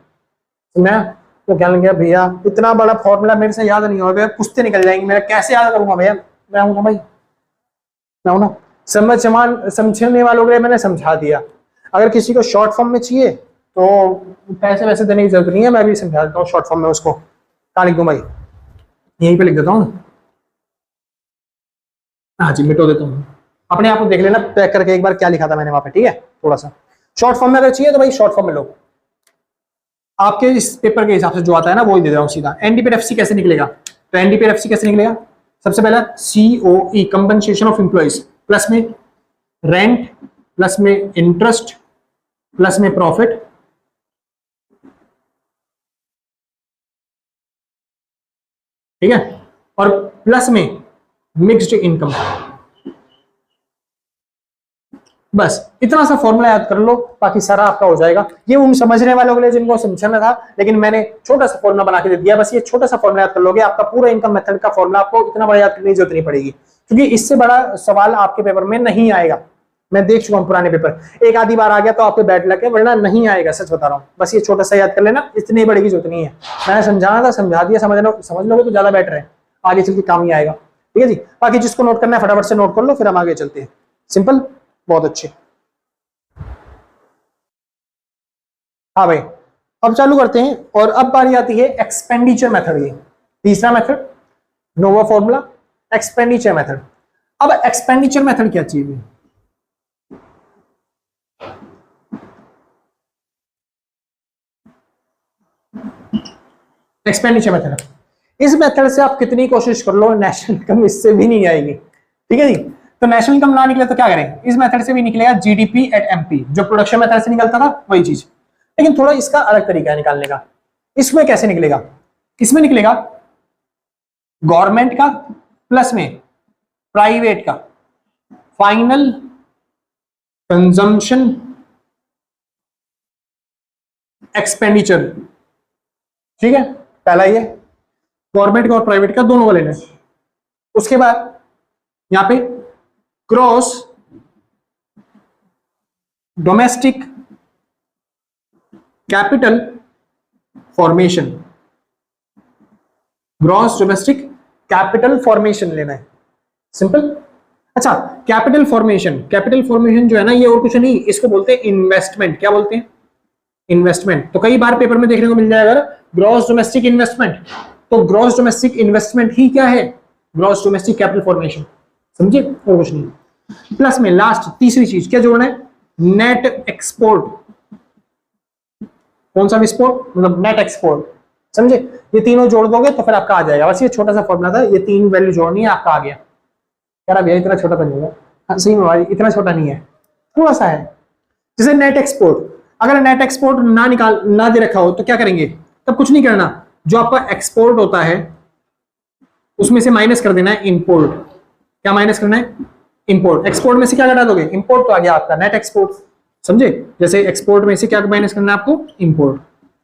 मैं तो क्या लग गया भैया, इतना बड़ा फॉर्मूला मेरे से याद नहीं होगा, पूछते निकल जाएंगे, मेरा कैसे याद करूंगा भैया? मैं हूं ना भाई, मैं हूं ना। समझने वालों के लिए मैंने समझा दिया। अगर किसी को शॉर्ट फॉर्म में चाहिए तो पैसे वैसे देने की जरूरत नहीं है, मैं भी समझा देता हूँ शॉर्ट फॉर्म में। उसको कहाँ लिख दूं भाई? यहीं पे लिख देता हूँ। हाँ जी, मिटो देता हूँ, अपने आप को देख लेना पैक करके एक बार क्या लिखा था मैंने वहां पे, ठीक है? थोड़ा सा शॉर्ट फॉर्म में अगर चाहिए तो भाई शॉर्ट फॉर्म में लो, आपके इस पेपर के हिसाब से जो आता है ना वो ही दे रहा हूँ सीधा। एनडीपीआरएफसी कैसे निकलेगा? तो एनडीपीआरएफसी कैसे निकलेगा? सबसे पहला COE, compensation of employees, plus में रेंट, प्लस में इंटरेस्ट, प्लस में प्रॉफिट, ठीक है, और प्लस में मिक्स्ड इनकम। बस इतना सा फॉर्मूला याद कर लो, बाकी सारा आपका हो जाएगा। ये उन समझने वालों के लिए जिनको समझना था, लेकिन मैंने छोटा सा फॉर्मूला बना के दे दिया। बस ये छोटा सा फॉर्मूला याद कर लोगे, आपका पूरा इनकम मेथड का फॉर्मूला आपको इतना बड़ा याद करने की जरूरत नहीं पड़ेगी, क्योंकि इससे बड़ा सवाल आपके पेपर में नहीं आएगा। मैं देख चुका हूं पुराने पेपर, एक आधी बार आ गया तो आपके बैठ लगे, वरना नहीं आएगा, सच बता रहा हूं। बस ये छोटा सा याद कर लेना, इतनी बड़ी की जरूरत नहीं है। मैंने समझाना था, समझा दिया, समझ लोगे तो ज्यादा बेटर है, आगे चल के काम ही आएगा। ठीक है जी, बाकी जिसको नोट करना है फटाफट से नोट कर लो, फिर हम आगे चलते हैं। सिंपल, बहुत अच्छे। हाँ भाई, अब चालू करते हैं। और अब बारी आती है एक्सपेंडिचर मेथड। ये तीसरा मेथड, नोवा फॉर्मूला, एक्सपेंडिचर मेथड। अब एक्सपेंडिचर मेथड क्या चीज है? एक्सपेंडिचर मेथड, इस मेथड से आप कितनी कोशिश कर लो, नेशनल इनकम इससे भी नहीं आएगी। ठीक है जी, तो नेशनल इनकम ना निकले तो क्या करें? इस मेथड से भी निकलेगा जीडीपी एट एमपी, जो प्रोडक्शन मेथड से निकलता था वही चीज, लेकिन थोड़ा इसका अलग तरीका है निकालने का। इसमें कैसे निकलेगा? इसमें निकलेगा गवर्नमेंट का प्लस में प्राइवेट का फाइनल कंजम्पशन एक्सपेंडिचर। ठीक है, पहला ये गवर्नमेंट का और प्राइवेट का दोनों का लेना है। उसके बाद यहां पे gross domestic capital formation, gross domestic capital formation लेना है। सिंपल। अच्छा, कैपिटल फॉर्मेशन जो है ना, ये और कुछ नहीं, इसको बोलते हैं इन्वेस्टमेंट। क्या बोलते हैं? इन्वेस्टमेंट। तो कई बार पेपर में देखने को मिल जाएगा ग्रॉस डोमेस्टिक इन्वेस्टमेंट, तो ग्रॉस डोमेस्टिक इन्वेस्टमेंट ही क्या है? Gross domestic capital formation. समझे? और कुछ नहीं। प्लस में लास्ट तीसरी चीज क्या जोड़ना है? Net export. कौन सा एक्सपोर्ट? मतलब नेट एक्सपोर्ट। समझे? ये तीनों जोड़ दोगे तो फिर आपका आ जाएगा। बस ये छोटा सा फॉर्मूला था, ये तीन वैल्यू जोड़नी है, आपका आ गया। यार भैया इतना छोटा तो नहीं है। हाँ, सही में भाई इतना छोटा नहीं है, थोड़ा सा है। जैसे नेट एक्सपोर्ट, अगर नेट एक्सपोर्ट ना दे रखा हो तो क्या करेंगे? तब कुछ नहीं करना, जो आपका एक्सपोर्ट होता है उसमें से माइनस कर देना है इंपोर्ट। क्या माइनस करना है? इंपोर्ट। एक्सपोर्ट में से क्या घटा दोगे? इंपोर्ट। तो आ गया आपका नेट एक्सपोर्ट। समझे? जैसे एक्सपोर्ट में से क्या माइनस करना है आपको? इंपोर्ट।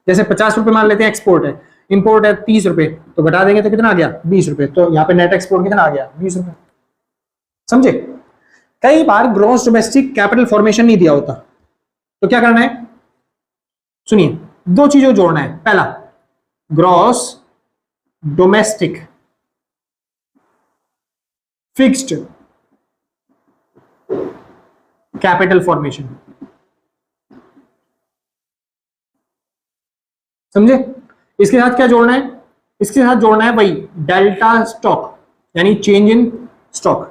जैसे 50 रुपए मान लेते हैं एक्सपोर्ट है, इंपोर्ट है 30 रुपए, तो घटा देंगे तो कितना आ गया? 20 रुपए। तो यहाँ पे नेट एक्सपोर्ट कितना आ गया? 20 रुपए। समझे? कई बार ग्रॉस डोमेस्टिक कैपिटल फॉर्मेशन नहीं दिया होता, तो क्या करना है? सुनिए, दो चीजों जोड़ना है। पहला, gross domestic fixed capital formation. समझे? इसके साथ क्या जोड़ना है? इसके साथ जोड़ना है भाई डेल्टा स्टॉक, यानी चेंज इन स्टॉक।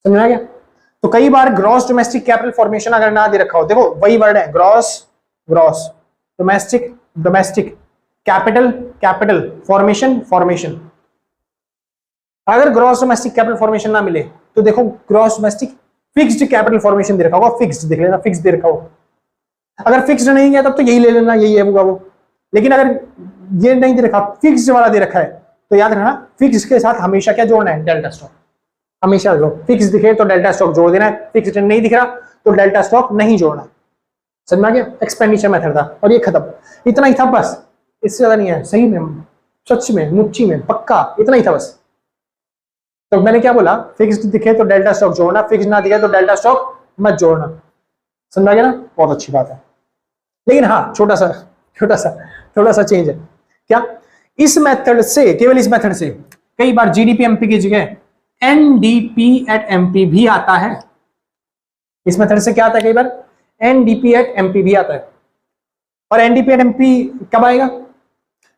समझ आ गया? तो कई बार ग्रॉस डोमेस्टिक कैपिटल फॉर्मेशन अगर ना दे रखा हो, देखो वही वर्ड है, ग्रॉस डोमेस्टिक कैपिटल फॉर्मेशन। अगर ग्रॉस डोमेस्टिक कैपिटल फॉर्मेशन ना मिले तो देखो gross domestic fixed capital formation दे रखा होगा, फिक्स्ड देख लेना, फिक्स्ड दे रखा हो। अगर फिक्स्ड नहीं है तब तो यही ले लेना, यही है वो। लेकिन अगर ये नहीं दे रखा, फिक्स्ड वाला दे रखा है, तो याद रखना फिक्स्ड के साथ हमेशा क्या जोड़ना है? Delta stock. हमेशा लो, फिक्स दिखे तो डेल्टा स्टॉक जोड़ देना है, फिक्स्ड नहीं दिख रहा तो डेल्टा स्टॉक नहीं जोड़ना। समझ में आ गया? एक्सपेंडिचर मेथड था और ये खत्म। इतना ही था बस, इससे ज्यादा नहीं है। सही में, सच में, मुच्ची में, पक्का इतना ही था बस। तो मैंने क्या बोला? फिक्स्ड दिखे तो डेल्टा स्टॉक जोड़ना, फिक्स ना दिखे तो डेल्टा स्टॉक मत जोड़ना। समझ आ गया ना? बहुत अच्छी बात है। लेकिन हाँ, थोड़ा सा चेंज है। क्या? इस मेथड से, केवल इस मेथड से कई बार जीडीपी एमपी की जगह एनडीपी एट एमपी भी आता है। इस मेथड से क्या आता है? कई बार एनडीपी एट एमपी भी आता है। और एनडीपी एट एमपी कब आएगा?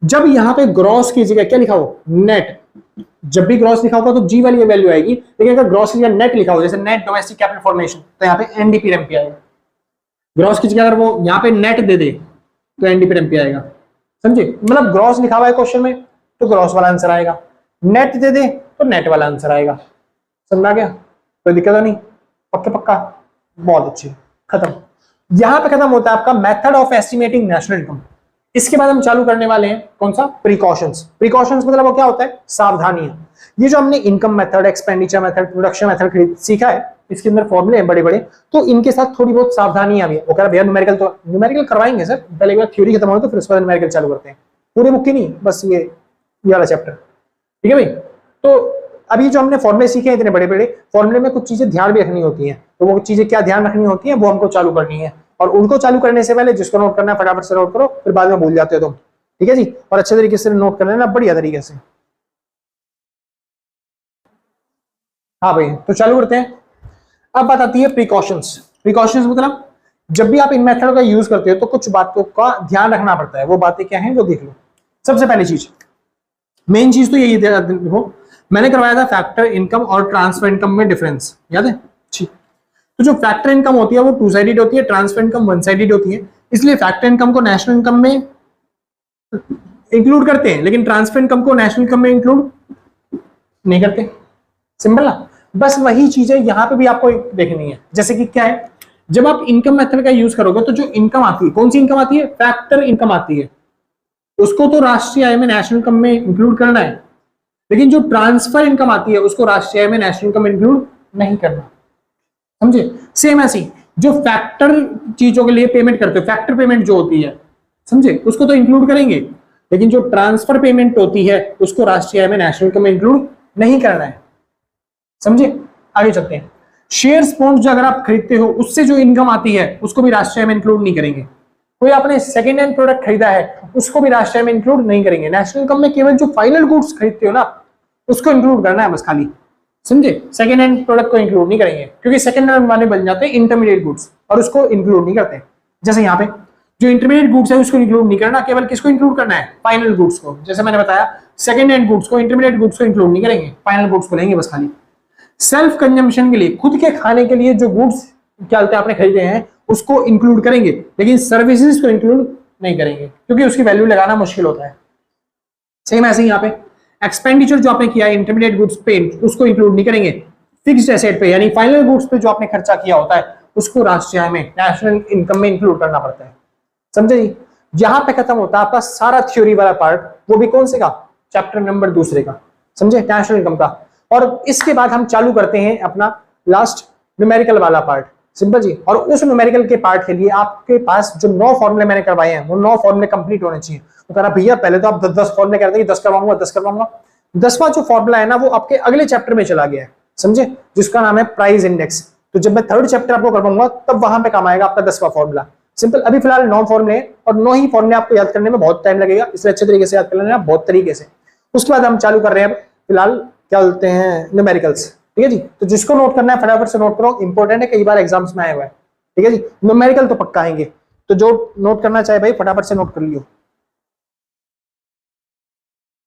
जब यहां पे ग्रॉस की जगह क्या लिखा हो? नेट। जब भी ग्रॉस लिखा होगा तो जी वाली वैल्यू आएगी, लेकिन अगर ग्रॉस की जगह नेट लिखा हो, जैसे नेट डोमेस्टिक कैपिटल फॉर्मेशन, तो यहाँ पे एनडीपी एमपी आएगा। ग्रॉस की जगह अगर वो यहाँ पे नेट दे दे तो एनडीपी एमपी आएगा। समझे? मतलब ग्रॉस लिखा हुआ है क्वेश्चन में तो ग्रॉस वाला आंसर आएगा, नेट दे दे तो नेट वाला आंसर आएगा। समझ आ गया? कोई दिक्कत नहीं? पक्का? बहुत अच्छी, खत्म। यहां पे खत्म होता है आपका method of estimating national income. इसके बाद हम चालू करने वाले हैं कौन सा, प्रिकॉशंस। प्रिकॉशंस मतलब वो क्या होता है, सावधानियां। ये जो हमने income method, expenditure method, production method सीखा है, इसके अंदर फॉर्मूले हैं बड़े बड़े, तो इनके साथ थोड़ी बहुत सावधानियां भी है। वो कह रहा भैया न्यूमेरिकल, तो न्यूमेरिकल करवाएंगे सर, पहले एक बार थ्योरी खत्म हो तो फिर उसके बाद न्यूमेरिकल चालू करते हैं, पूरे बुक की नहीं, बस ये वाला चैप्टर, ठीक है भाई। तो अभी जो हमने फॉर्मूले सीखे हैं इतने बड़े बड़े, फॉर्मूले में कुछ चीजें ध्यान भी रखनी होती हैं, तो वो चीजें क्या ध्यान रखनी होती हैं, वो हमको चालू करनी है। और उनको चालू करने से पहले जिसको नोट करना है फटाफट से नोट करो, फिर बाद में भूल जाते हो तुम, ठीक है जी। और अच्छे तरीके से नोट कर लेना, बढ़िया तरीके से। हाँ भाई, तो चालू करते हैं। अब बात आती है प्रिकॉशंस। प्रिकॉशंस मतलब जब भी आप इन मेथड का यूज करते हो तो कुछ बातों का ध्यान रखना पड़ता है। वो बातें क्या हैं वो देख लो। सबसे पहली चीज, मेन चीज तो यही देखो, मैंने करवाया था फैक्टर इनकम और ट्रांसफर इनकम में डिफरेंस, याद है? ठीक। तो जो फैक्टर इनकम होती है वो टू साइडेड होती है, ट्रांसफर इनकम वन साइडेड होती है। इसलिए फैक्टर इनकम को नेशनल इनकम में इंक्लूड करते हैं, लेकिन ट्रांसफर इनकम को नेशनल इनकम में इंक्लूड नहीं करते। सिंपल ना। बस वही चीजें यहां पे भी आपको देखनी है। जैसे कि क्या है, जब आप इनकम मेथड का यूज करोगे तो जो इनकम आती है, कौन सी इनकम आती है, फैक्टर इनकम आती है, उसको तो राष्ट्रीय आय में नेशनल इनकम में इंक्लूड करना है। लेकिन जो ट्रांसफर इनकम आती है उसको राष्ट्रीय आय में नेशनल इनकम में इंक्लूड नहीं करना, समझे? सेम ऐसी जो फैक्टर चीजों के लिए पेमेंट करते हो, फैक्टर पेमेंट जो होती है, समझे, उसको तो इंक्लूड करेंगे, लेकिन जो ट्रांसफर पेमेंट होती है उसको राष्ट्रीय आय में नेशनल इनकम में इंक्लूड नहीं करना है, समझे? आगे चलते हैं। शेयर्स बॉन्ड्स जो अगर आप खरीदते हो उससे जो इनकम आती है उसको भी राष्ट्रीय आय में इंक्लूड नहीं करेंगे। कोई आपने सेकंड हैंड प्रोडक्ट खरीदा है उसको भी राष्ट्रीय आय में इंक्लूड नहीं करेंगे। नेशनल इनकम में केवल जो फाइनल गुड्स खरीदते हो ना उसको इंक्लूड करना है बस खाली, समझे? सेकंड हैंड प्रोडक्ट को इंक्लूड नहीं करेंगे, क्योंकि सेकंड हैंड वाले बन जाते हैं इंटरमीडिएट गुड्स और उसको इंक्लूड नहीं करते। जैसे यहाँ पे जो इंटरमीडिएट गुड्स है उसको इंक्लूड नहीं करना, केवल किसको इंक्लूड करना है, फाइनल गुड्स को। जैसे मैंने बताया सेकंड हैंड गुड्स को, इंटरमीडिएट गुड्स को इंक्लूड नहीं करेंगे, फाइनल गुड्स को लेंगे बस खाली। सेल्फ कंजम्पशन के लिए, खुद के खाने के लिए जो गुड्स क्या होते हैं आपने खरीदे हैं उसको इंक्लूड करेंगे, लेकिन सर्विसेज को इंक्लूड नहीं करेंगे क्योंकि उसकी वैल्यू लगाना मुश्किल होता है। सेम ऐसे ही यहाँ पे एक्सपेंडिचर जो आपने किया है इंटरमीडिएट गुड्स पे उसको इंक्लूड नहीं करेंगे। फिक्स्ड एसेट पे यानी फाइनल गुड्स पे जो आपने खर्चा किया होता है उसको राष्ट्रीय आय में, नेशनल इनकम में इंक्लूड करना पड़ता है, समझे जी? जहां पे खत्म होता है आपका सारा थ्योरी वाला पार्ट, वो भी कौन से का, चैप्टर नंबर 2 का, समझे, नेशनल इनकम का। और इसके बाद हम चालू करते हैं अपना लास्ट न्यूमेरिकल वाला पार्ट, सिंपल जी। और उस न्यूमेरिकल के पार्ट के लिए आपके पास जो 9 फॉर्मूले मैंने करवाए हैं वो 9 फॉर्मूले कंप्लीट होने चाहिए। तो कह रहा भैया पहले तो आप 10 फॉर्मूले कहते हैं कि 10 करवाऊंगा 10 करवाऊंगा। 10वां जो फॉर्मूला है ना वो आपके अगले चैप्टर में चला गया है, समझे, जिसका नाम है प्राइस इंडेक्स। तो जब मैं 3rd चैप्टर आपको करवाऊंगा तब वहां पे काम आएगा आपका 10वां फॉर्मूला। सिंपल। अभी फिलहाल 9 फॉर्मूले हैं और 9 ही फॉर्मूले आपको याद करने में बहुत टाइम लगेगा, इसलिए अच्छे तरीके से याद कर लेना बहुत तरीके से। उसके बाद हम चालू कर रहे हैं फिलहाल क्या बोलते हैं, न्यूमेरिकल्स, ठीक है जी। तो जिसको नोट करना है फटाफट से नोट करो, इंपॉर्टेंट है, कई बार एग्जाम्स में आया हुआ है, ठीक है जी। न्यूमेरिकल तो पक्का आएंगे, तो जो नोट करना चाहे भाई फटाफट से नोट कर लियो।